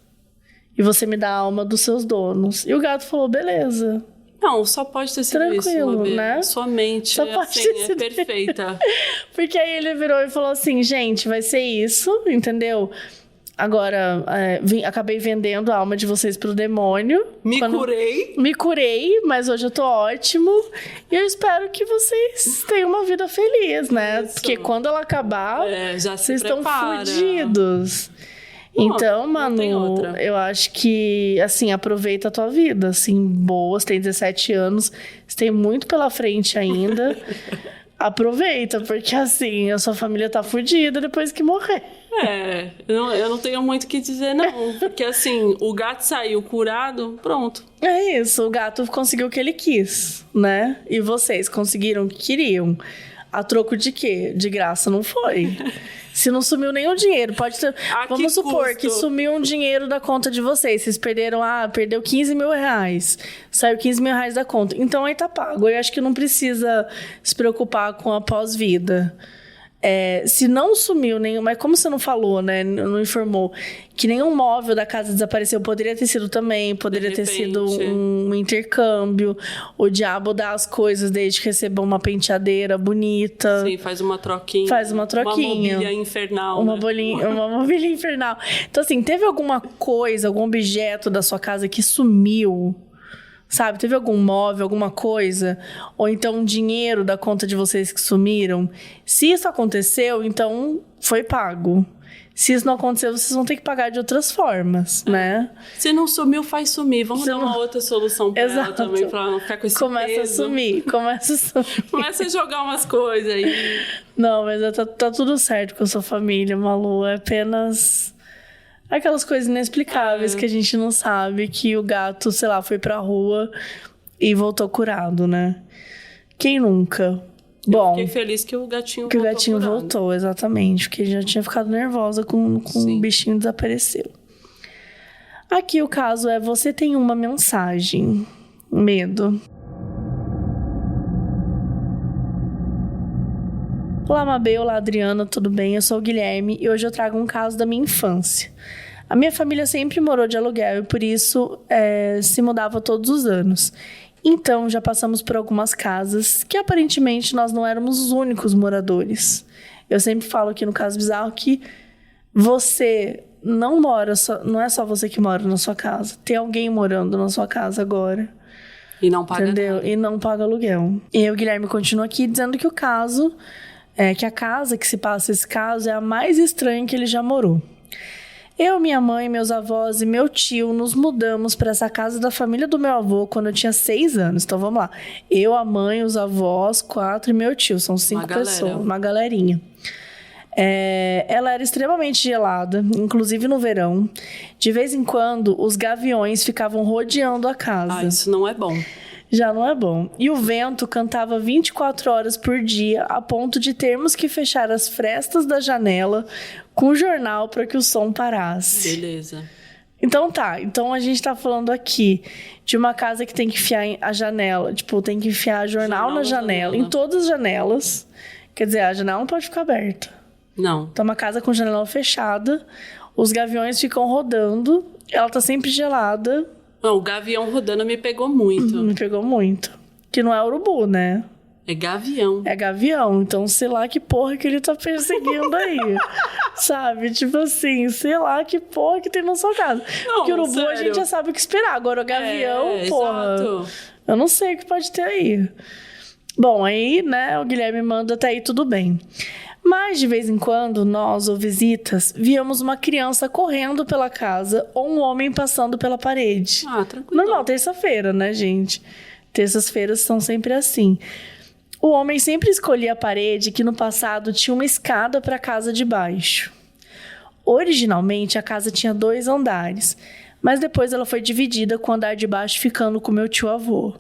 e você me dá a alma dos seus donos. E o gato falou, beleza. Não, só pode ter sido tranquilo, isso, né? Sua mente só pode assim, ter sido perfeita. Porque aí ele virou e falou assim, gente, vai ser isso, entendeu? Agora, acabei vendendo a alma de vocês pro demônio. Me curei, mas hoje eu tô ótimo. E eu espero que vocês tenham uma vida feliz, né? Isso. Porque quando ela acabar, já vocês estão fodidos. Então, mano, eu acho que, assim, aproveita a tua vida, assim, boa. Você tem 17 anos, você tem muito pela frente ainda. Aproveita, porque, assim, a sua família tá fodida depois que morrer. Eu não tenho muito o que dizer, não. Porque, assim, o gato saiu curado, pronto. É isso, o gato conseguiu o que ele quis, né? E vocês conseguiram o que queriam. A troco de quê? De graça não foi. Se não sumiu nenhum dinheiro, pode ter... Vamos supor que sumiu um dinheiro da conta de vocês. Vocês perderam, perdeu 15 mil reais. Saiu 15 mil reais da conta. Então aí tá pago. Eu acho que não precisa se preocupar com a pós-vida. Se não sumiu nenhum... Mas como você não falou, né? Não informou que nenhum móvel da casa desapareceu. Poderia ter sido também. Poderia ter sido um intercâmbio. O diabo dá as coisas desde que recebeu uma penteadeira bonita. Sim, faz uma troquinha. Uma mobília infernal. Uma mobília infernal. Então, assim, teve alguma coisa, algum objeto da sua casa que sumiu? Sabe, teve algum móvel, alguma coisa? Ou então um dinheiro da conta de vocês que sumiram? Se isso aconteceu, então foi pago. Se isso não aconteceu, vocês vão ter que pagar de outras formas, né? Se não sumiu, faz sumir. Vamos dar uma outra solução pra ela também, pra não ficar com esse peso. Começa a sumir. Começa a jogar umas coisas aí. Não, mas tá tudo certo com a sua família, Malu. É apenas... aquelas coisas inexplicáveis que a gente não sabe, que o gato, sei lá, foi pra rua e voltou curado, né? Quem nunca? Bom, fiquei feliz que o gatinho voltou. Que o gatinho voltou, exatamente. Porque já tinha ficado nervosa com o bichinho desapareceu. Aqui o caso é, você tem uma mensagem. Medo. Olá, Mabê, olá, Adriana, tudo bem? Eu sou o Guilherme e hoje eu trago um caso da minha infância. A minha família sempre morou de aluguel e por isso se mudava todos os anos. Então, já passamos por algumas casas que aparentemente nós não éramos os únicos moradores. Eu sempre falo aqui no Caso Bizarro que você não mora, não é só você que mora na sua casa. Tem alguém morando na sua casa agora. E não paga nada. E não paga aluguel. E o Guilherme continua aqui dizendo que o caso... que a casa que se passa esse caso é a mais estranha que ele já morou. Eu, minha mãe, meus avós e meu tio nos mudamos para essa casa da família do meu avô quando eu tinha 6 anos. Então, vamos lá. Eu, a mãe, os avós, 4 e meu tio. São 5 pessoas, uma galerinha. Ela era extremamente gelada, inclusive no verão. De vez em quando, os gaviões ficavam rodeando a casa. Isso não é bom. Já não é bom. E o vento cantava 24 horas por dia, a ponto de termos que fechar as frestas da janela com o jornal para que o som parasse. Beleza. Então tá. Então a gente tá falando aqui de uma casa que tem que enfiar a janela. Tipo, tem que enfiar jornal na janela. Em todas as janelas. Quer dizer, a janela não pode ficar aberta. Não. Então, uma casa com janela fechada. Os gaviões ficam rodando. Ela tá sempre gelada. Não, o gavião rodando me pegou muito. Me pegou muito. Que não é urubu, né? É gavião. É gavião. Então, sei lá que porra que ele tá perseguindo aí. Sabe? Tipo assim, sei lá que porra que tem na sua casa. Não, porque urubu sério? A gente já sabe o que esperar. Agora, o gavião, porra... Exato. Eu não sei o que pode ter aí. Bom, aí, né, o Guilherme manda até aí tudo bem. Mas, de vez em quando, nós, ou visitas, víamos uma criança correndo pela casa ou um homem passando pela parede. Tranquilo. Normal, terça-feira, né, gente? Terças-feiras são sempre assim. O homem sempre escolhia a parede que no passado tinha uma escada para a casa de baixo. Originalmente, a casa tinha 2 andares, mas depois ela foi dividida com o andar de baixo ficando com meu tio-avô.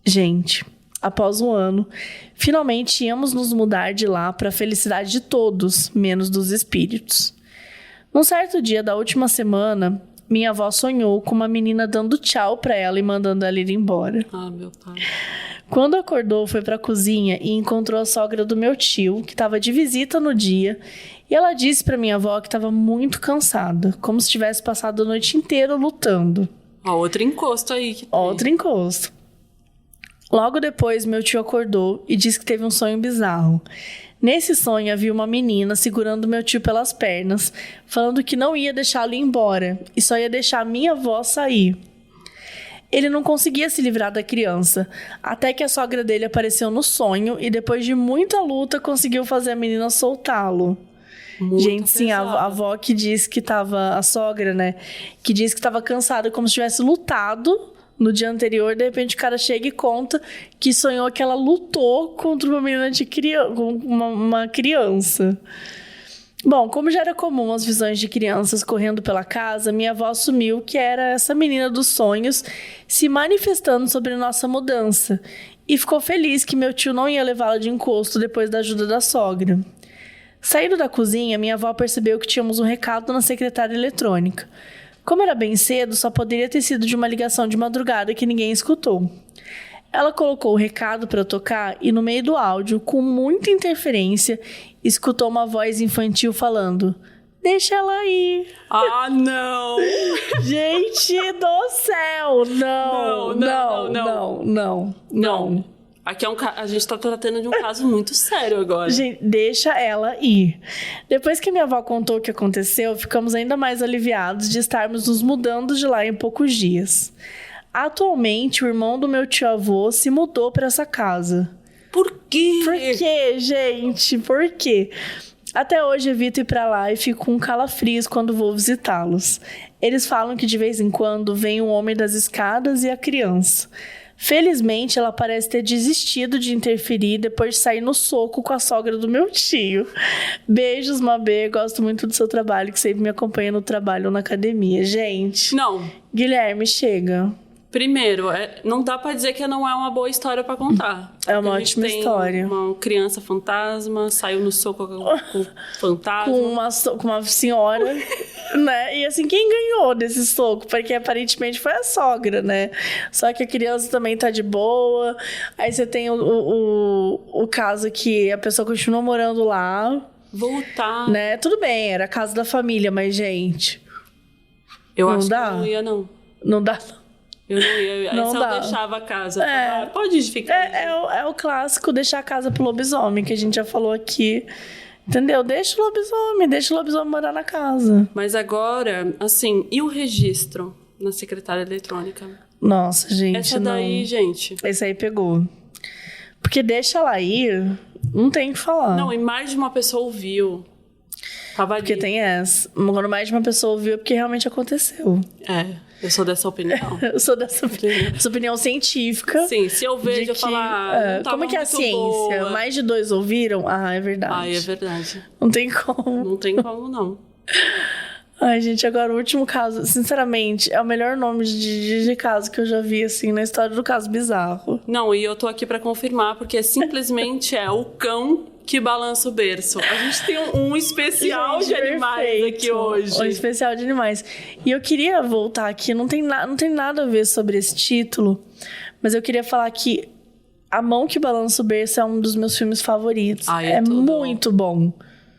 Gente... Após um ano, finalmente íamos nos mudar de lá para a felicidade de todos, menos dos espíritos. Num certo dia da última semana, minha avó sonhou com uma menina dando tchau pra ela e mandando ela ir embora. Ah, meu pai. Quando acordou, foi pra cozinha e encontrou a sogra do meu tio, que estava de visita no dia, e ela disse pra minha avó que estava muito cansada, como se tivesse passado a noite inteira lutando. Ó, outro encosto aí que tem. Outro encosto. Logo depois, meu tio acordou e disse que teve um sonho bizarro. Nesse sonho, havia uma menina segurando meu tio pelas pernas, falando que não ia deixá-lo ir embora e só ia deixar minha avó sair. Ele não conseguia se livrar da criança, até que a sogra dele apareceu no sonho e depois de muita luta conseguiu fazer a menina soltá-lo. Gente, sim, a avó que disse que tava... A sogra, né? Que disse que tava cansada, como se tivesse lutado no dia anterior. De repente o cara chega e conta que sonhou que ela lutou contra uma menina uma criança. Bom, como já era comum as visões de crianças correndo pela casa, minha avó assumiu que era essa menina dos sonhos se manifestando sobre nossa mudança. E ficou feliz que meu tio não ia levá-la de encosto depois da ajuda da sogra. Saindo da cozinha, minha avó percebeu que tínhamos um recado na secretária eletrônica. Como era bem cedo, só poderia ter sido de uma ligação de madrugada que ninguém escutou. Ela colocou o recado para tocar e no meio do áudio, com muita interferência, escutou uma voz infantil falando: "Deixa ela ir." Ah, não! Gente do céu! Não. Aqui a gente tá tratando de um caso muito sério agora. Gente, deixa ela ir. Depois que minha avó contou o que aconteceu, ficamos ainda mais aliviados de estarmos nos mudando de lá em poucos dias. Atualmente, o irmão do meu tio-avô se mudou para essa casa. Por quê? Por quê, gente? Por quê? Até hoje evito ir pra lá e fico com calafrios quando vou visitá-los. Eles falam que de vez em quando vem o homem das escadas e a criança. Felizmente, ela parece ter desistido de interferir depois de sair no soco com a sogra do meu tio. Beijos, Mabê. Gosto muito do seu trabalho, que sempre me acompanha no trabalho ou na academia. Gente. Não. Guilherme, chega. Primeiro, não dá pra dizer que não é uma boa história pra contar. É uma ótima história. Uma criança fantasma, saiu no soco com o fantasma. Com uma senhora, né? E assim, quem ganhou desse soco? Porque aparentemente foi a sogra, né? Só que a criança também tá de boa. Aí você tem o caso que a pessoa continua morando lá. Voltar. Né? Tudo bem, era a casa da família, mas, gente... Eu não acho dá? que eu não ia, não. Não dá, Eu não ia. Não só dá. deixava a casa. Pode ficar. É o clássico deixar a casa pro lobisomem, que a gente já falou aqui. Entendeu? Deixa o lobisomem morar na casa. Mas agora, assim, e o registro na secretária eletrônica? Nossa, gente, Essa daí, gente... Esse aí pegou. Porque deixa ela ir, não tem o que falar. Não, e mais de uma pessoa ouviu. Tava Porque ali. tem essa. Quando mais de uma pessoa ouviu, é porque realmente aconteceu. Eu sou dessa opinião. Eu sou dessa opinião científica. Sim, se eu vejo, eu falar. Como é que é a ciência? Boa. Mais de 2 ouviram? Ah, é verdade. É verdade. Não tem como. Não tem como, não. Ai, gente, agora o último caso. Sinceramente, é o melhor nome de caso que eu já vi, assim, na história do caso bizarro. Não, e eu tô aqui pra confirmar, porque simplesmente é o cão que balança o berço. A gente tem um especial de animais perfeito. aqui hoje. Um especial de animais. E eu queria voltar aqui, não tem nada a ver sobre esse título, mas eu queria falar que A Mão que Balança o Berço é um dos meus filmes favoritos. É muito bom.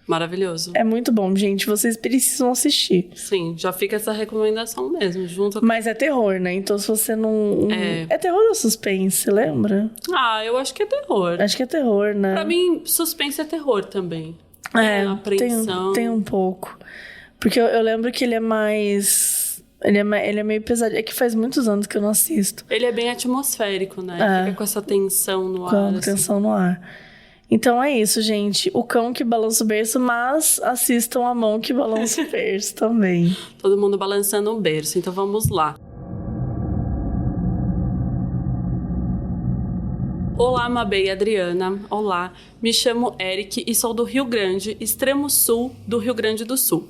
Maravilhoso. É muito bom, gente. Vocês precisam assistir. Sim, já fica essa recomendação mesmo. Junto com... Mas é terror, né? Então se você não... É terror ou suspense, lembra? Eu acho que é terror. Acho que é terror, né? Pra mim, suspense é terror também. Apreensão. Tem um pouco. Porque eu lembro que ele é mais... Ele é meio pesado. É que faz muitos anos que eu não assisto. Ele é bem atmosférico, né? Fica com essa tensão no ar. Com tensão no ar. Então é isso, gente. O cão que balança o berço, mas assistam A Mão que Balança o Berço também. Todo mundo balançando o berço. Então vamos lá. Olá, Mabê e Adriana. Olá, me chamo Eric e sou do Rio Grande, extremo sul do Rio Grande do Sul.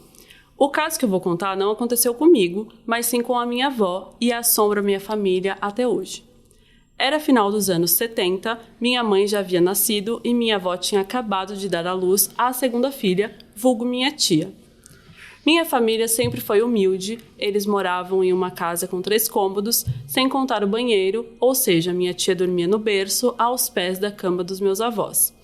O caso que eu vou contar não aconteceu comigo, mas sim com a minha avó e assombra minha família até hoje. Era final dos anos 70, minha mãe já havia nascido e minha avó tinha acabado de dar à luz à segunda filha, vulgo minha tia. Minha família sempre foi humilde, eles moravam em uma casa com 3 cômodos, sem contar o banheiro, ou seja, minha tia dormia no berço, aos pés da cama dos meus avós.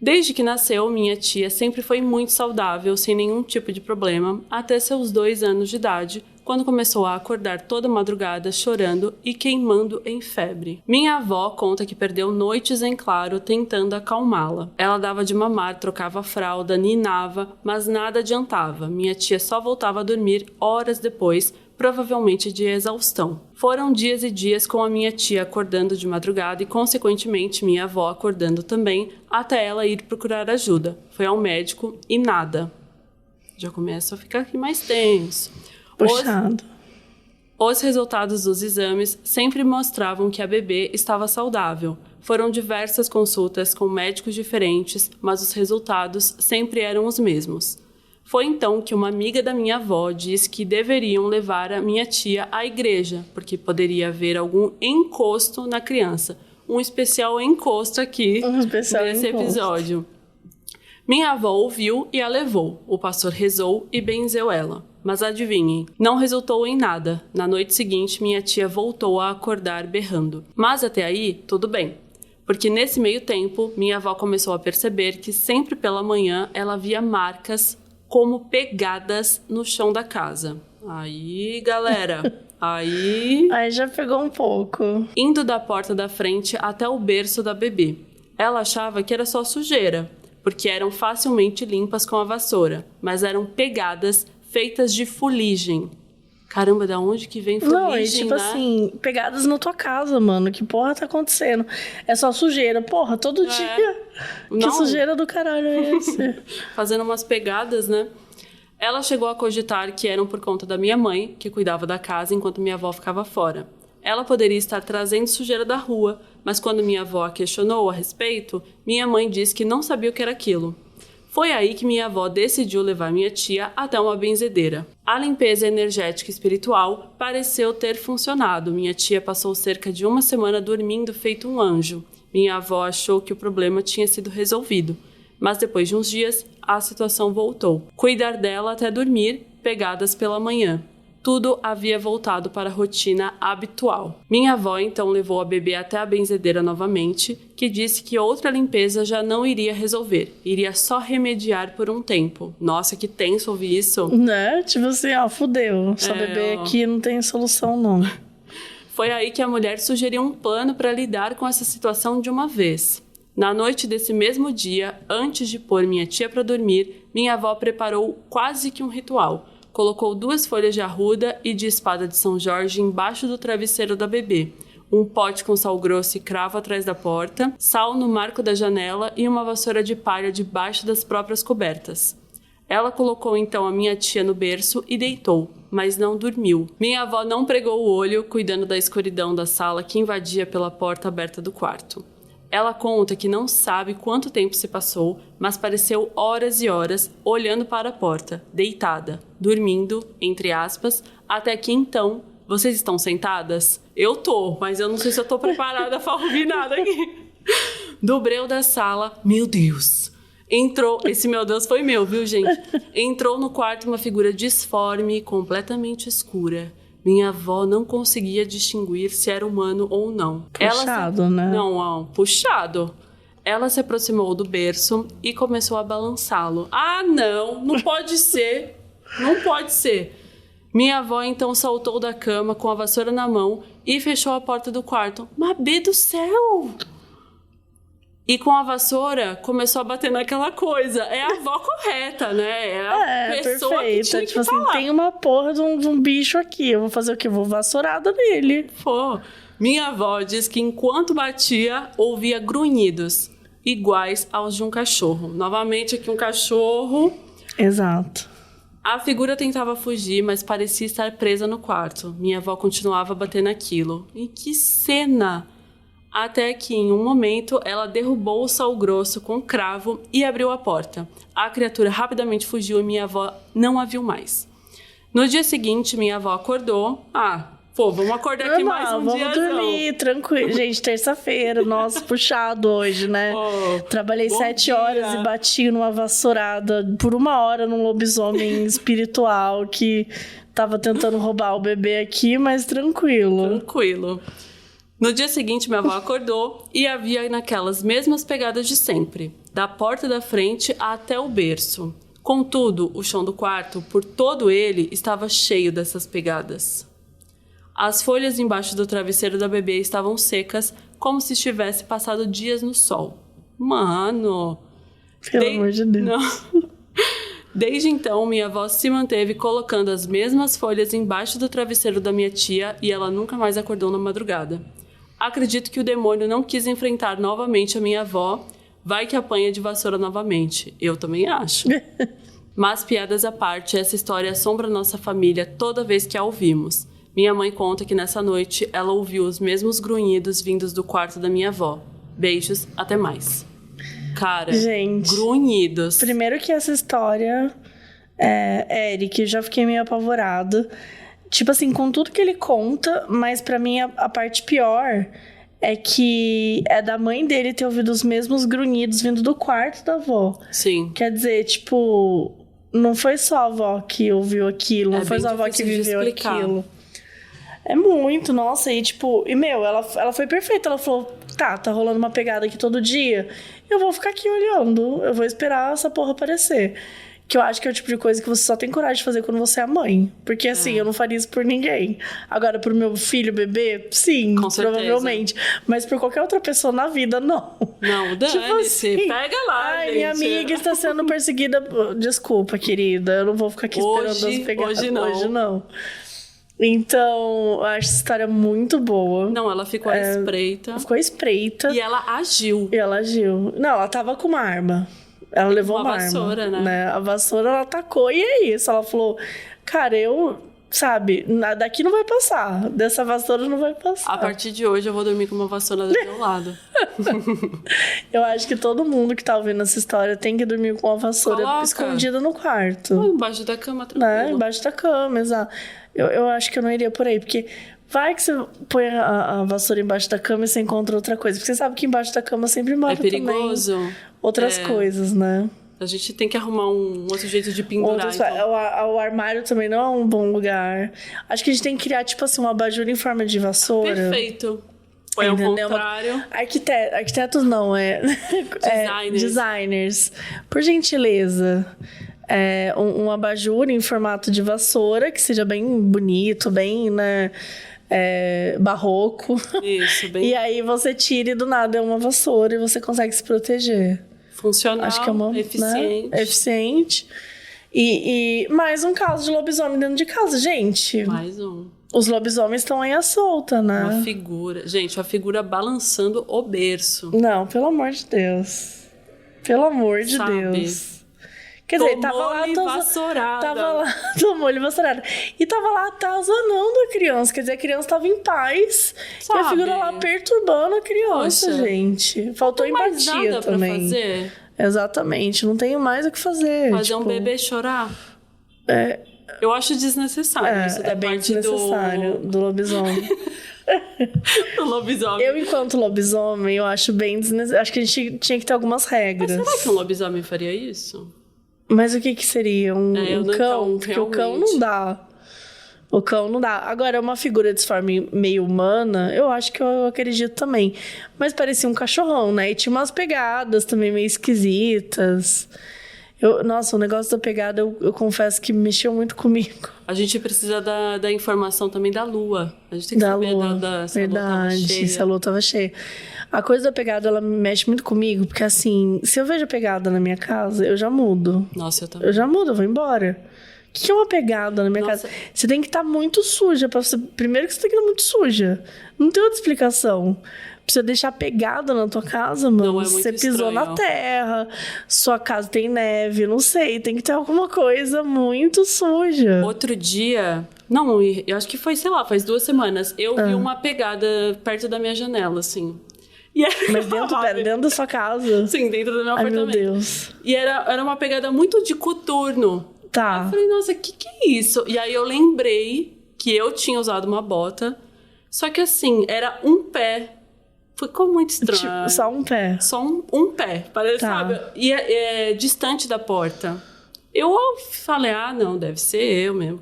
Desde que nasceu, minha tia sempre foi muito saudável, sem nenhum tipo de problema, até seus 2 anos de idade, quando começou a acordar toda madrugada chorando e queimando em febre. Minha avó conta que perdeu noites em claro tentando acalmá-la. Ela dava de mamar, trocava a fralda, ninava, mas nada adiantava. Minha tia só voltava a dormir horas depois, provavelmente de exaustão. Foram dias e dias com a minha tia acordando de madrugada e, consequentemente, minha avó acordando também, até ela ir procurar ajuda. Foi ao médico e nada. Já começa a ficar aqui mais tenso. Puxado. Os resultados dos exames sempre mostravam que a bebê estava saudável. Foram diversas consultas com médicos diferentes, mas os resultados sempre eram os mesmos. Foi então que uma amiga da minha avó disse que deveriam levar a minha tia à igreja, porque poderia haver algum encosto na criança. Um especial encosto aqui nesse episódio. Minha avó ouviu e a levou. O pastor rezou e benzeu ela. Mas adivinhem, não resultou em nada. Na noite seguinte, minha tia voltou a acordar berrando. Mas até aí, tudo bem. Porque nesse meio tempo, minha avó começou a perceber que sempre pela manhã ela via marcas como pegadas no chão da casa. Aí, galera, aí já pegou um pouco. Indo da porta da frente até o berço da bebê. Ela achava que era só sujeira, porque eram facilmente limpas com a vassoura, mas eram pegadas feitas de fuligem. Caramba, da onde que vem fuligem, Não, e tipo né? assim, pegadas na tua casa, mano. Que porra tá acontecendo? É só sujeira. Porra, todo dia. Não. Que sujeira do caralho é esse? Fazendo umas pegadas, né? Ela chegou a cogitar que eram por conta da minha mãe, que cuidava da casa enquanto minha avó ficava fora. Ela poderia estar trazendo sujeira da rua, mas quando minha avó a questionou a respeito, minha mãe disse que não sabia o que era aquilo. Foi aí que minha avó decidiu levar minha tia até uma benzedeira. A limpeza energética e espiritual pareceu ter funcionado. Minha tia passou cerca de 1 semana dormindo feito um anjo. Minha avó achou que o problema tinha sido resolvido. Mas depois de uns dias, a situação voltou. Cuidar dela até dormir, pegadas pela manhã. Tudo havia voltado para a rotina habitual. Minha avó então levou a bebê até a benzedeira novamente, que disse que outra limpeza já não iria resolver, iria só remediar por um tempo. Nossa, que tenso ouvir isso. Né? Tipo assim, fudeu. Sua bebê aqui não tem solução, não. Foi aí que a mulher sugeriu um plano para lidar com essa situação de uma vez. Na noite desse mesmo dia, antes de pôr minha tia para dormir, minha avó preparou quase que um ritual. Colocou 2 folhas de arruda e de espada de São Jorge embaixo do travesseiro da bebê, um pote com sal grosso e cravo atrás da porta, sal no marco da janela e uma vassoura de palha debaixo das próprias cobertas. Ela colocou então a minha tia no berço e deitou, mas não dormiu. Minha avó não pregou o olho, cuidando da escuridão da sala que invadia pela porta aberta do quarto. Ela conta que não sabe quanto tempo se passou, mas pareceu horas e horas olhando para a porta, deitada, dormindo, entre aspas, até que então, vocês estão sentadas? Eu tô, mas eu não sei se eu tô preparada para ouvir nada aqui. Do breu da sala, meu Deus, entrou, esse meu Deus foi meu, viu, gente? Entrou no quarto uma figura disforme, completamente escura. Minha avó não conseguia distinguir se era humano ou não. Puxado, né? Não, puxado. Ela se aproximou do berço e começou a balançá-lo. Ah, não pode ser. Não pode ser. Minha avó então saltou da cama com a vassoura na mão e fechou a porta do quarto. Mabê do céu! E com a vassoura, começou a bater naquela coisa. É a avó correta, né? É a pessoa perfeita. que tinha tipo que falar. Assim, tem uma porra de um bicho aqui. Eu vou fazer o quê? Eu vou vassourada nele. Pô, minha avó diz que enquanto batia, ouvia grunhidos, iguais aos de um cachorro. Novamente aqui um cachorro. Exato. A figura tentava fugir, mas parecia estar presa no quarto. Minha avó continuava batendo aquilo. E que cena! Até que, em um momento, ela derrubou o sal grosso com cravo e abriu a porta. A criatura rapidamente fugiu e minha avó não a viu mais. No dia seguinte, minha avó acordou. Pô, vamos acordar aqui mais um dia. Vamos dormir, tranquilo. Gente, terça-feira, nossa, puxado hoje, né? Trabalhei 7 horas e bati numa vassourada por 1 hora num lobisomem espiritual que tava tentando roubar o bebê aqui, mas tranquilo. Tranquilo. No dia seguinte, minha avó acordou e havia naquelas mesmas pegadas de sempre, da porta da frente até o berço. Contudo, o chão do quarto, por todo ele, estava cheio dessas pegadas. As folhas embaixo do travesseiro da bebê estavam secas, como se estivesse passado dias no sol. Mano! Pelo amor de Deus. Não. Desde então, minha avó se manteve colocando as mesmas folhas embaixo do travesseiro da minha tia e ela nunca mais acordou na madrugada. Acredito que o demônio não quis enfrentar novamente a minha avó. Vai que apanha de vassoura novamente. Eu também acho. Mas, piadas à parte, essa história assombra nossa família toda vez que a ouvimos. Minha mãe conta que nessa noite ela ouviu os mesmos grunhidos vindos do quarto da minha avó. Beijos, até mais. Cara, gente, grunhidos. Primeiro que essa história, Eric, eu já fiquei meio apavorado. Tipo assim, com tudo que ele conta, mas pra mim a parte pior é que é da mãe dele ter ouvido os mesmos grunhidos vindo do quarto da avó. Sim. Quer dizer, tipo, não foi só a avó que ouviu aquilo, não foi só a avó que viveu aquilo. É muito, nossa, e tipo... E, meu, ela foi perfeita. Ela falou, tá rolando uma pegada aqui todo dia. Eu vou ficar aqui olhando. Eu vou esperar essa porra aparecer. Que eu acho que é o tipo de coisa que você só tem coragem de fazer quando você é mãe. Porque, assim, eu não faria isso por ninguém. Agora, pro meu filho, bebê, sim, com certeza. Provavelmente. Mas por qualquer outra pessoa na vida, não. Não, dane-se. Tipo assim, pega lá, ai, gente. Minha amiga está sendo perseguida... Desculpa, querida. Eu não vou ficar aqui esperando as pegadas. Hoje não. Então, eu acho essa história muito boa. Não, ela ficou à espreita. Ficou à espreita. E ela agiu. Não, ela tava com uma arma. Ela levou uma vassoura, arma, né? A vassoura ela atacou e é isso. Ela falou, cara, sabe, daqui não vai passar. Dessa vassoura não vai passar. A partir de hoje eu vou dormir com uma vassoura do meu lado. Eu acho que todo mundo que tá ouvindo essa história tem que dormir com uma vassoura escondida no quarto. Embaixo da cama, tranquilo. Embaixo da cama, exato. Eu acho que eu não iria por aí, porque vai que você põe a vassoura embaixo da cama e você encontra outra coisa. Porque você sabe que embaixo da cama sempre mora perigoso. Também outras coisas, né? A gente tem que arrumar um outro jeito de pendurar. Então. O armário também não é um bom lugar. Acho que a gente tem que criar, tipo assim, uma abajur em forma de vassoura. Perfeito. Põe ao contrário. Arquitetos não, designers. Por gentileza. Um abajur em formato de vassoura, que seja bem bonito, bem, né, barroco. Isso, bem... E aí você tira e do nada é uma vassoura e você consegue se proteger. Funcional, acho que é eficiente. Né? Eficiente. E mais um caso de lobisomem dentro de casa, gente. Mais um. Os lobisomens estão aí à solta, né? Uma figura. Gente, uma figura balançando o berço. Não, pelo amor de Deus. Pelo amor de Deus. Quer dizer, tomou-lhe vassourada. E tava lá atazanando a criança. Quer dizer, a criança tava em paz. Sabe? E a figura lá perturbando a criança, gente. Faltou empatia mais nada também. Pra fazer. Exatamente. Não tenho mais o que fazer. Fazer um bebê chorar? Eu acho desnecessário isso da bem parte desnecessário do lobisomem. O lobisomem. Eu, enquanto lobisomem, eu acho bem desnecessário. Acho que a gente tinha que ter algumas regras. Mas será que um lobisomem faria isso? Mas o que seria? Um cão? Então, porque o cão não dá. O cão não dá. Agora, uma figura de forma meio humana, eu acho que eu acredito também. Mas parecia um cachorrão, né? E tinha umas pegadas também meio esquisitas. Nossa, o negócio da pegada, eu confesso que mexeu muito comigo. A gente precisa da informação também da lua. A gente tem que saber se verdade, a lua tava cheia. Se a lua tava cheia. A coisa da pegada, ela mexe muito comigo, porque assim, se eu vejo a pegada na minha casa, eu já mudo. Nossa, eu também. Eu já mudo, eu vou embora. O que é uma pegada na minha casa? Você tem que estar muito suja. Primeiro que você tem que estar muito suja. Não tem outra explicação. Pra você deixar pegada na tua casa, mano. Não, é muito você pisou estranho. na terra, sua casa tem neve, não sei. Tem que ter alguma coisa muito suja. Outro dia... Não, eu acho que foi, sei lá, faz 2 semanas. Eu vi uma pegada perto da minha janela, assim. Mas dentro da sua casa? Sim, dentro do meu apartamento. Ai, meu Deus. E era uma pegada muito de coturno. Tá. Eu falei, nossa, que é isso? E aí eu lembrei que eu tinha usado uma bota. Só que assim, era um pé. Ficou muito estranho. Tipo, só um pé. Só um pé, parece, sabe? E é distante da porta. Eu falei, não, deve ser eu mesmo.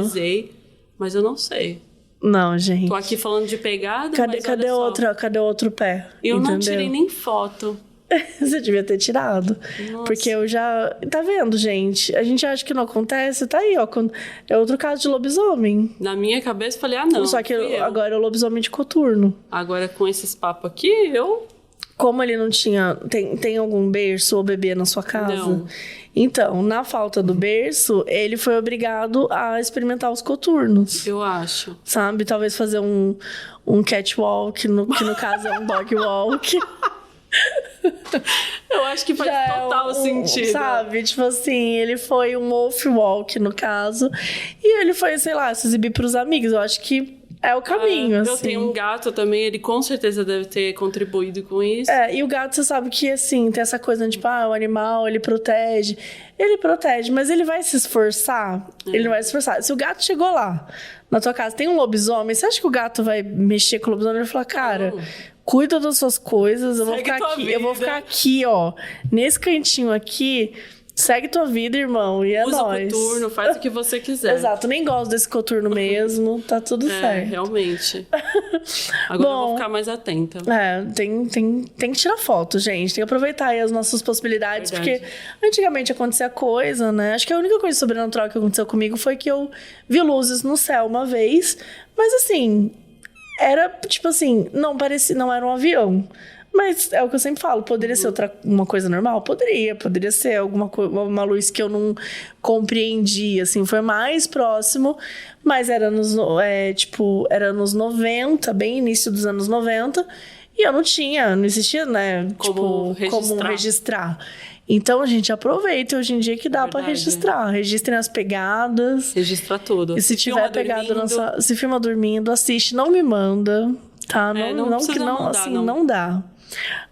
Pisei, mas eu não sei. Não, gente. Tô aqui falando de pegada, Cadê outro pé? Eu não tirei nem foto. Você devia ter tirado. Nossa. Porque eu já... Tá vendo, gente? A gente acha que não acontece, tá aí, ó. É outro caso de lobisomem. Na minha cabeça, eu falei, não. Só que agora é o lobisomem de coturno. Agora, com esses papos aqui, Como ele não tinha... Tem algum berço ou bebê na sua casa? Não. Então, na falta do berço, ele foi obrigado a experimentar os coturnos. Eu acho. Sabe? Talvez fazer um catwalk, que no caso é um dog walk. Eu acho que faz total sentido. Sabe? Tipo assim, ele foi um wolf walk, no caso. E ele foi, sei lá, se exibir pros amigos. Eu acho que é o caminho, assim. Eu tenho um gato também, ele com certeza deve ter contribuído com isso. E o gato, você sabe que, assim, tem essa coisa, tipo, o animal, ele protege. Ele protege, mas ele vai se esforçar? Ele não vai se esforçar. Se o gato chegou lá, na tua casa, tem um lobisomem, você acha que o gato vai mexer com o lobisomem? Ele vai falar, cara... Cuida das suas coisas, eu vou ficar aqui, ó. Nesse cantinho aqui, segue tua vida, irmão. E é nóis. Usa o coturno, faz o que você quiser. Exato, nem gosto desse coturno mesmo, tá tudo certo. Realmente. Agora eu vou ficar mais atenta. Tem que tirar foto, gente. Tem que aproveitar aí as nossas possibilidades. Verdade. Porque antigamente acontecia coisa, né? Acho que a única coisa sobrenatural que aconteceu comigo foi que eu vi luzes no céu uma vez. Mas assim... Era, tipo assim, não era um avião. Mas é o que eu sempre falo, poderia ser uma coisa normal? Poderia ser uma luz que eu não compreendi, assim, foi mais próximo, mas era nos 90, bem início dos anos 90, e não existia, né, como registrar. Então, a gente aproveita hoje em dia que dá pra registrar. Registrem as pegadas. Registra tudo. E se tiver pegado se filma dormindo, assiste, não me manda, tá? Não dá.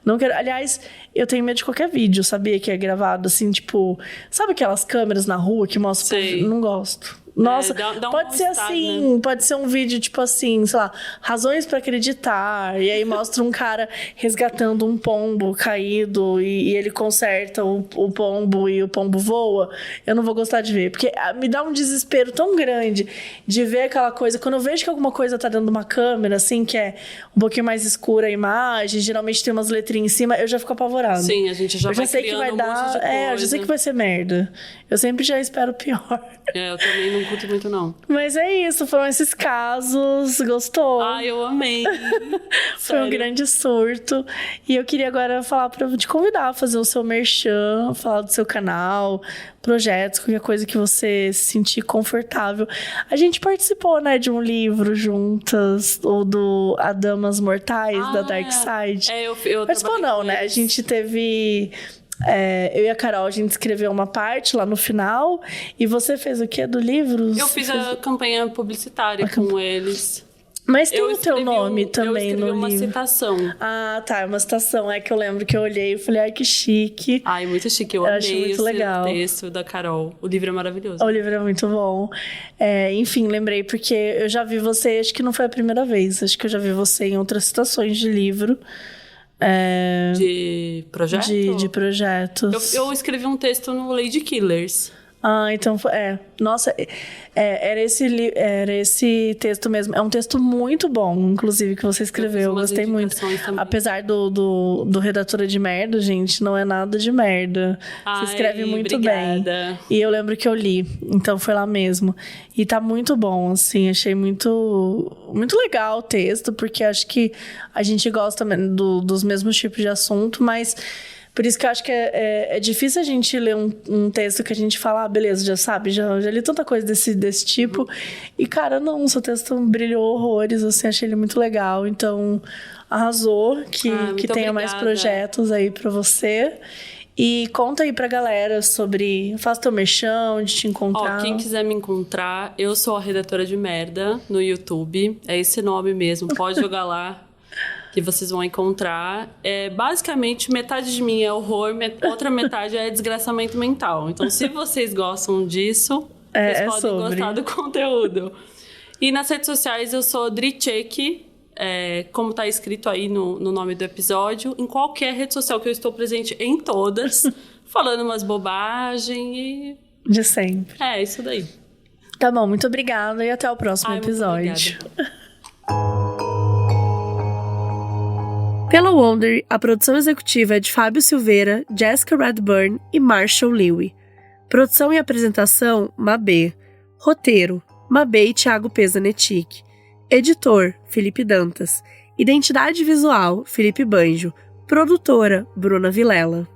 Não quero. Aliás, eu tenho medo de qualquer vídeo, sabia? Que é gravado assim, tipo... Sabe aquelas câmeras na rua que mostram... Não gosto. Nossa, pode ser assim, né? Pode ser um vídeo tipo assim, sei lá, razões pra acreditar, e aí mostra um cara resgatando um pombo caído e ele conserta o pombo e o pombo voa. Eu não vou gostar de ver, porque me dá um desespero tão grande de ver aquela coisa. Quando eu vejo que alguma coisa tá dentro de uma câmera, assim, que é um pouquinho mais escura a imagem, geralmente tem umas letrinhas em cima, eu já fico apavorada. Sim, a gente já sei que vai dar, eu já sei que vai ser merda. Eu sempre já espero o pior. Eu também não curto muito, não. Mas é isso, foram esses casos. Gostou? Eu amei. Foi um grande surto. E eu queria agora te convidar a fazer o seu merchan, falar do seu canal, projetos, qualquer coisa que você se sentir confortável. A gente participou, né, de um livro juntas, ou do A Damas Mortais, da Dark Side. Eu participou não, né? A gente teve... eu e a Carol, a gente escreveu uma parte lá no final. E você fez o quê do livro? Eu fiz a campanha publicitária com eles. Mas tem o teu nome também no livro. Eu escrevi uma citação. Tá, uma citação. É que eu lembro que eu olhei e falei, que chique. Muito chique. Eu amei achei muito legal. O texto da Carol. O livro é maravilhoso. O livro é muito bom. Enfim, lembrei porque eu já vi você, acho que não foi a primeira vez. Acho que eu já vi você em outras citações de livro. De projeto? De projetos. Eu escrevi um texto no Lady Killers. Então foi. Nossa, era esse texto mesmo. É um texto muito bom, inclusive, que você escreveu. Eu gostei muito. Também. Apesar do Redatora de Merda, gente, não é nada de merda. Você escreve muito bem. E eu lembro que eu li, então foi lá mesmo. E tá muito bom, assim, achei muito, muito legal o texto, porque acho que a gente gosta dos mesmos tipos de assunto, mas... Por isso que eu acho que é difícil a gente ler um texto que a gente fala, beleza, já sabe, já li tanta coisa desse tipo. E, cara, não, seu texto brilhou horrores, assim, achei ele muito legal. Então, arrasou, que tenha obrigada. Mais projetos aí pra você. E conta aí pra galera sobre... Faz teu merchan, onde te encontrar. Quem quiser me encontrar, eu sou a Redatora de Merda no YouTube. É esse nome mesmo, pode jogar lá. Que vocês vão encontrar. Basicamente, metade de mim é horror, outra metade é desgraçamento mental. Então, se vocês gostam disso, Vocês podem gostar do conteúdo. E nas redes sociais eu sou Drichek, como tá escrito aí no nome do episódio. Em qualquer rede social que eu estou presente, em todas, falando umas bobagens e... De sempre. É, isso daí. Tá bom, muito obrigada e até o próximo episódio. Pela Wondery, a produção executiva é de Fábio Silveira, Jessica Redburn e Marshall Lewy. Produção e apresentação, Mabê. Roteiro, Mabê e Thiago Pesanetic. Editor, Felipe Dantas. Identidade visual, Felipe Banjo. Produtora, Bruna Vilela.